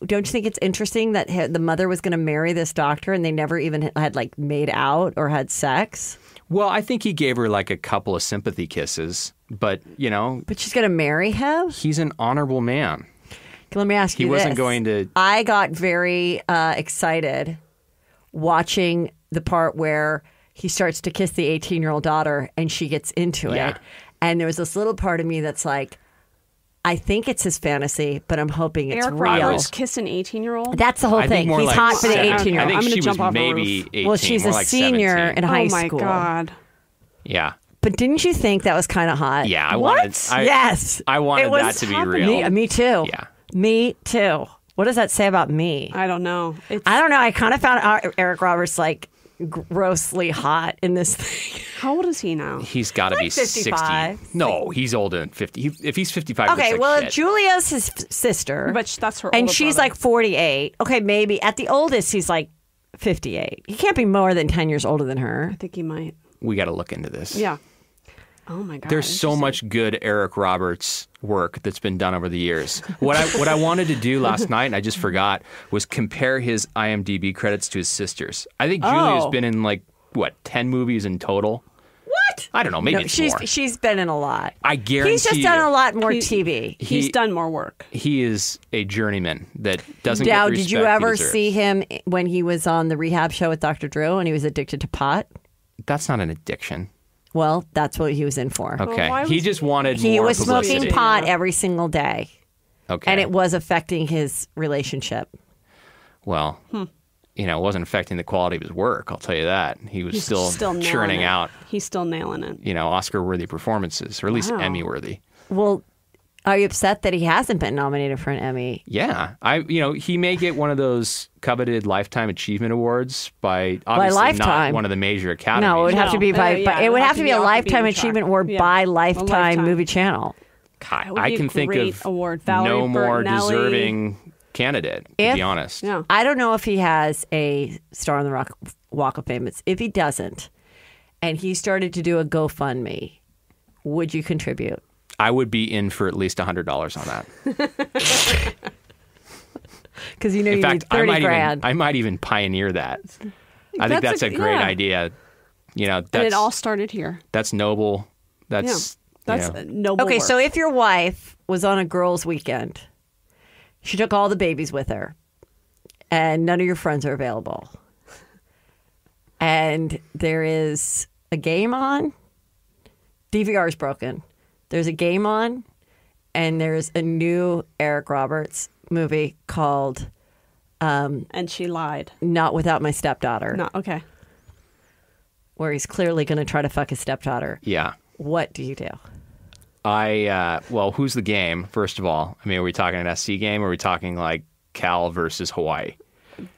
Speaker 2: don't you think it's interesting that the mother was going to marry this doctor and they never even had like made out or had sex?
Speaker 5: Well, I think he gave her like a couple of sympathy kisses, but, you know,
Speaker 2: But she's going to marry him?
Speaker 5: he's an honorable man.
Speaker 2: Let me ask
Speaker 5: He
Speaker 2: you
Speaker 5: wasn't
Speaker 2: this.
Speaker 5: going to-
Speaker 2: I got very excited watching the part where he starts to kiss the 18-year-old daughter and she gets into
Speaker 5: Yeah.
Speaker 2: it. And there was this little part of me that's like, I think it's his fantasy, but I'm hoping it's
Speaker 1: Eric
Speaker 2: real.
Speaker 1: Roberts kiss an 18-year-old.
Speaker 2: That's the whole
Speaker 5: I think
Speaker 2: thing.
Speaker 5: more
Speaker 2: He's
Speaker 5: like
Speaker 2: hot for the
Speaker 5: 17.
Speaker 2: 18-year-old.
Speaker 5: I think
Speaker 1: I'm gonna
Speaker 5: she
Speaker 1: jump
Speaker 5: was
Speaker 1: off a
Speaker 5: maybe
Speaker 1: roof.
Speaker 5: 18.
Speaker 2: Well, she's
Speaker 5: more
Speaker 2: a
Speaker 5: like
Speaker 2: senior
Speaker 5: 17.
Speaker 2: in high
Speaker 1: oh my
Speaker 2: school.
Speaker 1: god.
Speaker 5: Yeah.
Speaker 2: But didn't you think that was kind of hot?
Speaker 5: Yeah, I
Speaker 2: what?
Speaker 5: wanted-
Speaker 2: yes.
Speaker 5: I wanted
Speaker 2: It was
Speaker 5: that to be
Speaker 2: happening.
Speaker 5: real.
Speaker 2: Me too.
Speaker 5: Yeah.
Speaker 2: Me too. What does that say about me?
Speaker 1: I don't know. It's,
Speaker 2: I don't know. I kind of found Eric Roberts like grossly hot in this thing.
Speaker 1: how old is he now?
Speaker 5: He's got to be
Speaker 2: 55.
Speaker 5: 60. No, he's older than 50. If he's 55,
Speaker 2: Okay,
Speaker 5: he looks
Speaker 2: well,
Speaker 5: like
Speaker 2: if
Speaker 5: shit.
Speaker 2: Julia's his sister,
Speaker 1: But that's her
Speaker 2: and
Speaker 1: older
Speaker 2: she's
Speaker 1: brother.
Speaker 2: like 48. Okay, maybe at the oldest he's like 58. He can't be more than 10 years older than her.
Speaker 1: I think he might.
Speaker 5: We got to look into this.
Speaker 1: Yeah. Oh my god.
Speaker 5: There's so much good Eric Roberts work that's been done over the years. What I wanted to do last night, and I just forgot, was compare his IMDb credits to his sisters. I think Julia's
Speaker 2: Oh.
Speaker 5: been in like, what, 10 movies in total?
Speaker 2: What?
Speaker 5: I don't know. Maybe
Speaker 2: No,
Speaker 5: it's more.
Speaker 2: she's been in a lot.
Speaker 5: I guarantee
Speaker 2: He's just done
Speaker 5: you.
Speaker 2: a lot more
Speaker 1: He-
Speaker 2: TV.
Speaker 1: He's
Speaker 5: He-
Speaker 1: done more work.
Speaker 5: He is a journeyman that doesn't
Speaker 2: Now,
Speaker 5: get the
Speaker 2: did you
Speaker 5: respect he
Speaker 2: ever
Speaker 5: deserves.
Speaker 2: see him when he was on the rehab show with Dr. Drew and he was addicted to pot?
Speaker 5: That's not an addiction.
Speaker 2: Well, that's what he was in for.
Speaker 5: Okay.
Speaker 1: why
Speaker 5: he
Speaker 1: was
Speaker 5: just wanted
Speaker 2: He
Speaker 5: more
Speaker 2: was
Speaker 5: publicity.
Speaker 2: smoking pot every single day,
Speaker 5: Okay.
Speaker 2: and it was affecting his relationship.
Speaker 5: Well, you know, it wasn't affecting the quality of his work. I'll tell you that. He was
Speaker 1: He's
Speaker 5: still,
Speaker 1: nailing
Speaker 5: churning
Speaker 1: it.
Speaker 5: out,
Speaker 1: He's still nailing it.
Speaker 5: you know, Oscar-worthy performances, or at least
Speaker 1: Wow.
Speaker 5: Emmy-worthy.
Speaker 2: Well, are you upset that he hasn't been nominated for an Emmy?
Speaker 5: Yeah, he may get one of those coveted Lifetime Achievement Awards by obviously
Speaker 2: Lifetime.
Speaker 5: not one of the major academies.
Speaker 2: No, it would have to be by.
Speaker 1: Yeah,
Speaker 2: by it would have to be a
Speaker 1: off the
Speaker 2: Lifetime
Speaker 1: beaten track.
Speaker 2: Achievement Award
Speaker 1: Yeah.
Speaker 2: by
Speaker 1: A
Speaker 2: Lifetime Movie Channel.
Speaker 1: That would
Speaker 5: I
Speaker 1: be a
Speaker 5: can think
Speaker 1: great
Speaker 5: of
Speaker 1: award. Valerie
Speaker 5: no more
Speaker 1: Bertinelli.
Speaker 5: deserving candidate, to
Speaker 2: If-
Speaker 5: be honest.
Speaker 1: Yeah.
Speaker 2: I don't know if he has a star on the Walk of Fame. If he doesn't, and he started to do a GoFundMe, would you contribute?
Speaker 5: I would be in for at least $100 on that.
Speaker 2: Because you know
Speaker 5: In
Speaker 2: you
Speaker 5: fact,
Speaker 2: need 30
Speaker 5: I
Speaker 2: grand.
Speaker 5: might even pioneer that. I think
Speaker 1: That's
Speaker 5: that's a great
Speaker 1: yeah.
Speaker 5: idea. You know,
Speaker 1: And
Speaker 5: that's
Speaker 1: it all started here.
Speaker 5: that's noble. That's
Speaker 1: That's
Speaker 5: you know,
Speaker 1: noble
Speaker 2: Okay,
Speaker 1: work.
Speaker 2: so if your wife was on a girls' weekend, she took all the babies with her, and none of your friends are available, and there is a game on, DVR is broken, there's a game on, and there's a new Eric Roberts movie called
Speaker 1: and she lied.
Speaker 2: Not Without My Stepdaughter.
Speaker 1: No, okay.
Speaker 2: where he's clearly going to try to fuck his stepdaughter.
Speaker 5: Yeah.
Speaker 2: What do you do?
Speaker 5: Well, who's the game, first of all? I mean, are we talking an SC game or are we talking like Cal versus Hawaii?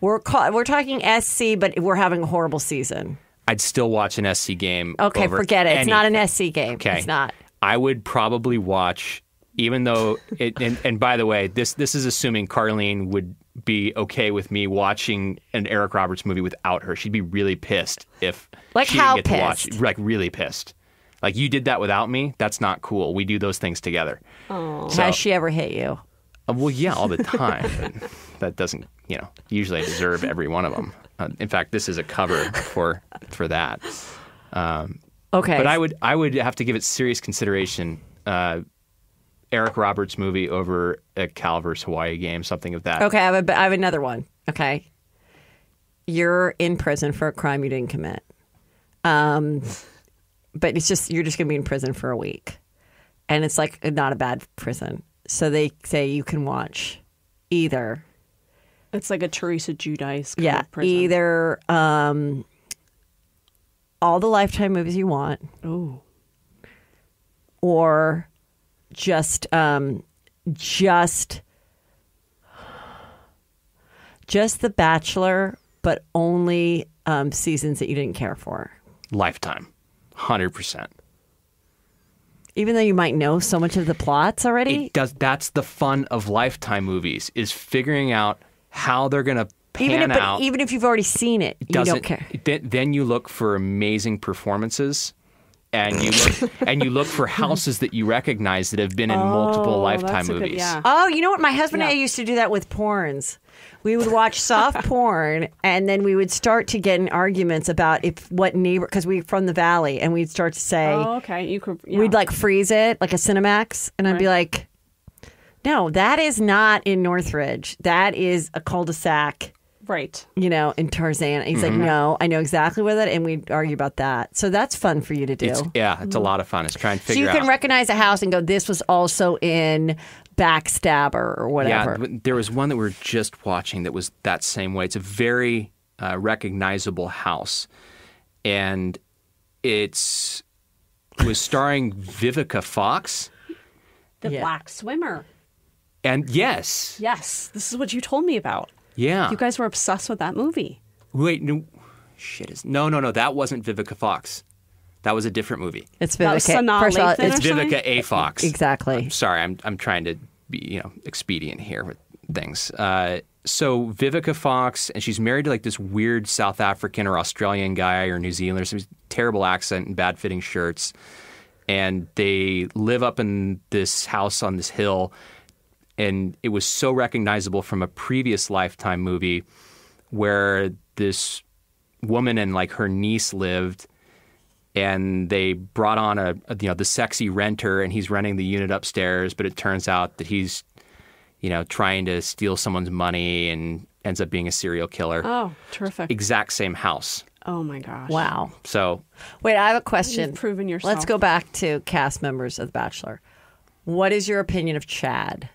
Speaker 2: We're talking SC, but we're having a horrible season.
Speaker 5: I'd still watch an SC game.
Speaker 2: Okay,
Speaker 5: over
Speaker 2: forget it. It's not an
Speaker 5: anything.
Speaker 2: SC game.
Speaker 5: Okay.
Speaker 2: It's not.
Speaker 5: I would probably watch, even though and by the way, this is assuming Carlene would be okay with me watching an Eric Roberts movie without her. She'd be really pissed if
Speaker 2: Like
Speaker 5: she
Speaker 2: how
Speaker 5: didn't get to watch.
Speaker 2: pissed?
Speaker 5: Like really pissed. Like you did that without me. That's not cool. We do those things together. So,
Speaker 2: Has she ever hit you?
Speaker 5: well, yeah, all the time. But that doesn't, usually I deserve every one of them. In fact, this is a cover for that.
Speaker 2: Okay.
Speaker 5: But I would have to give it serious consideration. Eric Roberts movie over a Cal versus Hawaii game, something of that.
Speaker 2: Okay, I have another one. Okay. You're in prison for a crime you didn't commit. But you're just going to be in prison for a week. And it's like not a bad prison. So they say you can watch either.
Speaker 1: It's like a Teresa Giudice kind
Speaker 2: Yeah,
Speaker 1: of prison.
Speaker 2: either all the Lifetime movies you want,
Speaker 1: Oh.
Speaker 2: or just The Bachelor, but only seasons that you didn't care for.
Speaker 5: Lifetime, 100%.
Speaker 2: Even though you might know so much of the plots already.
Speaker 5: It does. That's the fun of Lifetime movies, is figuring out how they're going to pan out.
Speaker 2: Even if you've already seen it, you don't care.
Speaker 5: Then you look for amazing performances, and you look for houses that you recognize that have been in multiple Lifetime
Speaker 1: that's a good-
Speaker 5: movies.
Speaker 1: yeah.
Speaker 2: Oh, you know what? My husband and I used to do that with porns. We would watch soft porn, and then we would start to get in arguments about what neighbor, because we're from the valley, and we'd start to say,
Speaker 1: Oh, okay. You could. Yeah.
Speaker 2: we'd like freeze it like a Cinemax, and I'd be like, no, that is not in Northridge. That is a cul-de-sac,
Speaker 1: Right.
Speaker 2: in Tarzana. He's like, no, I know exactly where that, and we'd argue about that. So that's fun for you to do.
Speaker 5: It's a lot of fun. It's trying to
Speaker 2: So
Speaker 5: figure
Speaker 2: you
Speaker 5: out.
Speaker 2: can recognize a house and go, this was also in Backstabber or whatever.
Speaker 5: Yeah, there was one that we were just watching that was that same way. It's a very recognizable house, and it was starring Vivica Fox.
Speaker 1: The
Speaker 2: Yeah.
Speaker 1: Black Swimmer.
Speaker 5: And yes,
Speaker 1: Yes. This is what you told me about.
Speaker 5: yeah.
Speaker 1: You guys were obsessed with that movie.
Speaker 5: Wait, no, no. That wasn't Vivica Fox. That was a different movie.
Speaker 2: It's
Speaker 1: That was
Speaker 2: Vivica.
Speaker 1: Sanaa
Speaker 2: First of all,
Speaker 1: Lathan
Speaker 2: it's
Speaker 1: or something?
Speaker 5: Vivica A. Fox.
Speaker 2: exactly.
Speaker 5: Sorry, I'm trying to be expedient here with things. So Vivica Fox, and she's married to like this weird South African or Australian guy or New Zealander, some terrible accent and bad fitting shirts, and they live up in this house on this hill, and it was so recognizable from a previous Lifetime movie where this woman and like her niece lived. And they brought on the sexy renter, and he's renting the unit upstairs. But it turns out that he's, trying to steal someone's money and ends up being a serial killer.
Speaker 1: Oh, terrific.
Speaker 5: Exact same house.
Speaker 1: Oh, my gosh.
Speaker 2: Wow.
Speaker 5: So
Speaker 2: Wait, I have a question.
Speaker 1: You've proven yourself.
Speaker 2: Let's go back to cast members of The Bachelor. What is your opinion of Chad?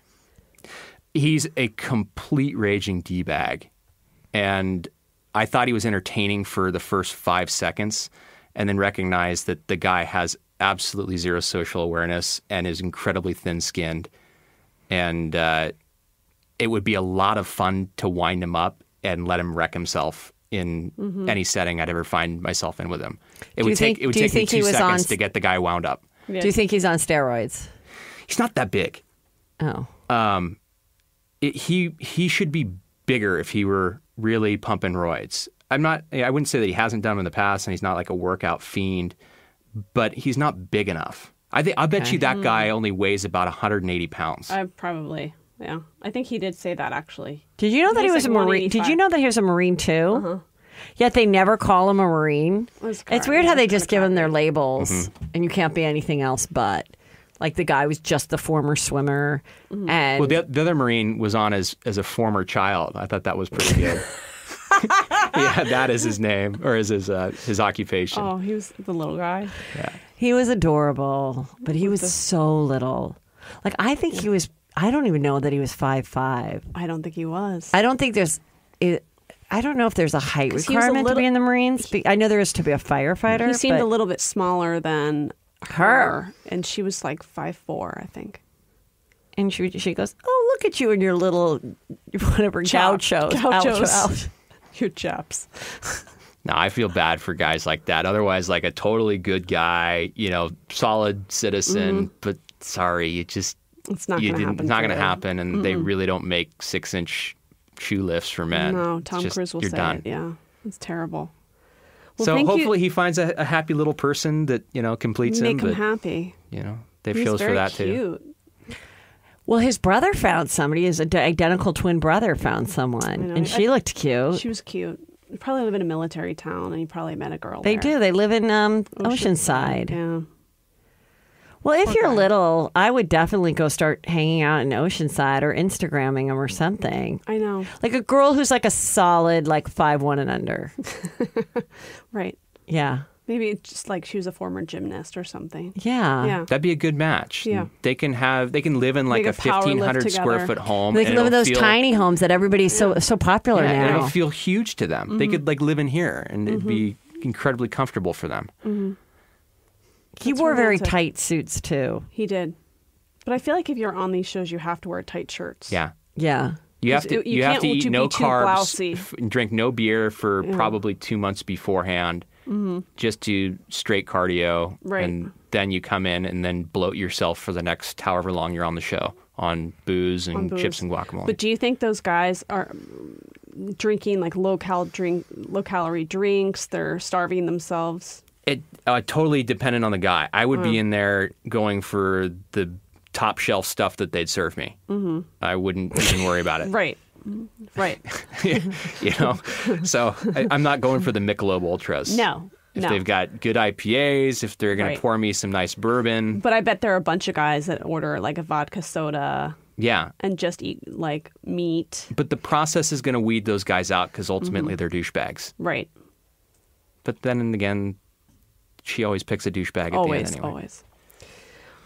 Speaker 5: he's a complete raging D-bag. And I thought he was entertaining for the first 5 seconds, and then recognized that the guy has absolutely zero social awareness and is incredibly thin-skinned. And it would be a lot of fun to wind him up and let him wreck himself in any setting I'd ever find myself in with him. It would take me 2 seconds to get the guy wound up.
Speaker 1: Yeah.
Speaker 2: Do you think he's on steroids?
Speaker 5: He's not that big.
Speaker 2: Oh.
Speaker 5: He should be bigger if he were really pumping roids. I wouldn't say that he hasn't done them in the past and he's not like a workout fiend, but he's not big enough. I bet you that guy only weighs about 180 pounds.
Speaker 1: Probably, yeah. I think he did say that actually.
Speaker 2: Did you know that he
Speaker 1: He's
Speaker 2: was
Speaker 1: like
Speaker 2: a Marine? Did
Speaker 1: 185.
Speaker 2: you know that he was a Marine too? Yet they never call him a Marine. It's weird how they just give him their labels, and you can't be anything else but. Like the guy was just the former swimmer, and
Speaker 5: Well, the other Marine was on as a former child. I thought that was pretty good. Yeah, that is his name or is his occupation.
Speaker 1: Oh, he was the little guy.
Speaker 2: he was adorable, but he was so little. Like I think he was. I don't even know that he was 5'5".
Speaker 1: I don't think he was.
Speaker 2: I don't think there's. I don't know if there's a height
Speaker 1: 'Cause he was a
Speaker 2: requirement to
Speaker 1: little-
Speaker 2: be in the Marines. I know there is to be a firefighter.
Speaker 1: He seemed
Speaker 2: but
Speaker 1: a little bit smaller than her, and she was like 5'4", I think.
Speaker 2: And she goes, "Oh, look at you and your little whatever gauchos."
Speaker 1: Gauchos. Your chaps.
Speaker 5: No, I feel bad for guys like that. Otherwise, like a totally good guy, solid citizen, but sorry,
Speaker 1: It's not going to happen.
Speaker 5: It's not going to
Speaker 1: for you.
Speaker 5: happen, and they really don't make 6-inch shoe lifts for men.
Speaker 1: No,
Speaker 5: It's
Speaker 1: Tom
Speaker 5: just-
Speaker 1: Cruise will
Speaker 5: you're
Speaker 1: say
Speaker 5: done.
Speaker 1: it. Yeah, it's terrible. Well,
Speaker 5: So
Speaker 1: thank you.
Speaker 5: hopefully he finds a happy little person that completes
Speaker 1: Make
Speaker 5: him.
Speaker 1: him happy.
Speaker 5: They have
Speaker 1: He's
Speaker 5: shows for
Speaker 1: very
Speaker 5: that too.
Speaker 1: cute.
Speaker 2: Well, his brother found somebody. His identical twin brother found someone,
Speaker 1: know.
Speaker 2: and she looked cute.
Speaker 1: She was cute. You probably live in a military town, and you probably met a girl.
Speaker 2: They
Speaker 1: there.
Speaker 2: do. They live in Oceanside.
Speaker 1: Yeah.
Speaker 2: Well, if you're little, I would definitely go start hanging out in Oceanside or Instagramming them or something.
Speaker 1: I know.
Speaker 2: Like a girl who's like a solid 5'1" and under.
Speaker 1: Right.
Speaker 2: Yeah.
Speaker 1: Maybe it's just like she was a former gymnast or something.
Speaker 2: Yeah.
Speaker 1: Yeah.
Speaker 5: That'd be a good match.
Speaker 1: Yeah.
Speaker 5: They can live in like
Speaker 1: They
Speaker 5: a
Speaker 1: could power lift
Speaker 5: 1,500 square
Speaker 1: together.
Speaker 5: foot home.
Speaker 2: They
Speaker 5: and
Speaker 2: can live in
Speaker 5: it'll
Speaker 2: those
Speaker 5: feel-
Speaker 2: tiny homes that everybody's so popular
Speaker 5: Yeah, and
Speaker 2: now.
Speaker 5: it'll feel huge to them. They could live in here, and it'd be
Speaker 1: Mm-hmm.
Speaker 5: incredibly comfortable for them.
Speaker 2: He
Speaker 1: That's
Speaker 2: wore very
Speaker 1: romantic.
Speaker 2: tight suits too.
Speaker 1: He did. But I feel like if you're on these shows, you have to wear tight shirts.
Speaker 5: Yeah.
Speaker 2: Yeah.
Speaker 5: You have to.
Speaker 1: You
Speaker 5: You have
Speaker 1: can't
Speaker 5: to eat
Speaker 1: be
Speaker 5: no
Speaker 1: too
Speaker 5: carbs,
Speaker 1: blousy.
Speaker 5: and drink no beer for probably 2 months beforehand. Just do straight cardio,
Speaker 1: Right.
Speaker 5: and then you come in and then bloat yourself for the next however long you're on the show on booze and
Speaker 1: On booze.
Speaker 5: chips and guacamole.
Speaker 1: But do you think those guys are drinking like low calorie drinks? They're starving themselves.
Speaker 5: It totally dependent on the guy. I would be in there going for the top shelf stuff that they'd serve me. Mm-hmm. I wouldn't even worry about it.
Speaker 1: Right. Right.
Speaker 5: So I'm not going for the Michelob Ultras.
Speaker 1: No.
Speaker 5: If
Speaker 1: No.
Speaker 5: they've got good IPAs, if they're going
Speaker 1: Right.
Speaker 5: to pour me some nice bourbon,
Speaker 1: But I bet there are a bunch of guys that order like a vodka soda
Speaker 5: yeah.
Speaker 1: and just eat like meat.
Speaker 5: But the process is going to weed those guys out because ultimately they're douchebags.
Speaker 1: Right.
Speaker 5: But then again, she always picks a douchebag at the
Speaker 1: Always.
Speaker 5: end anyway.
Speaker 1: Always.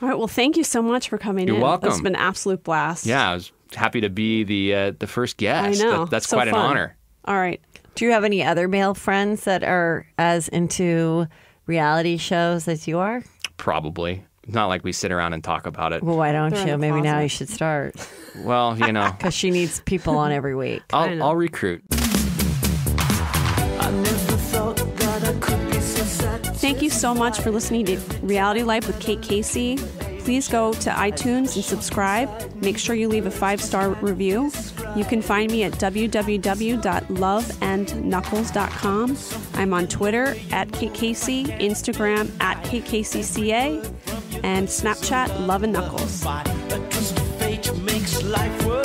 Speaker 1: All right. Well, thank you so much for coming
Speaker 5: You're
Speaker 1: in.
Speaker 5: welcome.
Speaker 1: It's been an absolute blast.
Speaker 5: Yeah, I was happy to be the first
Speaker 1: I
Speaker 5: guest.
Speaker 1: know.
Speaker 5: That's
Speaker 1: So
Speaker 5: quite an
Speaker 1: fun.
Speaker 5: honor.
Speaker 1: All right.
Speaker 2: Do you have any other male friends that are as into reality shows as you are?
Speaker 5: Probably. Not like we sit around and talk about it.
Speaker 2: Well, why don't
Speaker 1: They're in
Speaker 2: you?
Speaker 1: the
Speaker 2: Maybe now
Speaker 1: closet.
Speaker 2: you should start
Speaker 5: Well,
Speaker 2: because she needs people on every week.
Speaker 5: I'll recruit.
Speaker 1: Thank you so much for listening to Reality Life with Kate Casey. Please go to iTunes and subscribe. Make sure you leave a 5-star review. You can find me at www.loveandknuckles.com. I'm on Twitter at Kate Casey, Instagram at KateCaseyCA, and Snapchat Love and Knuckles.
Speaker 3: A twist of fate makes life worth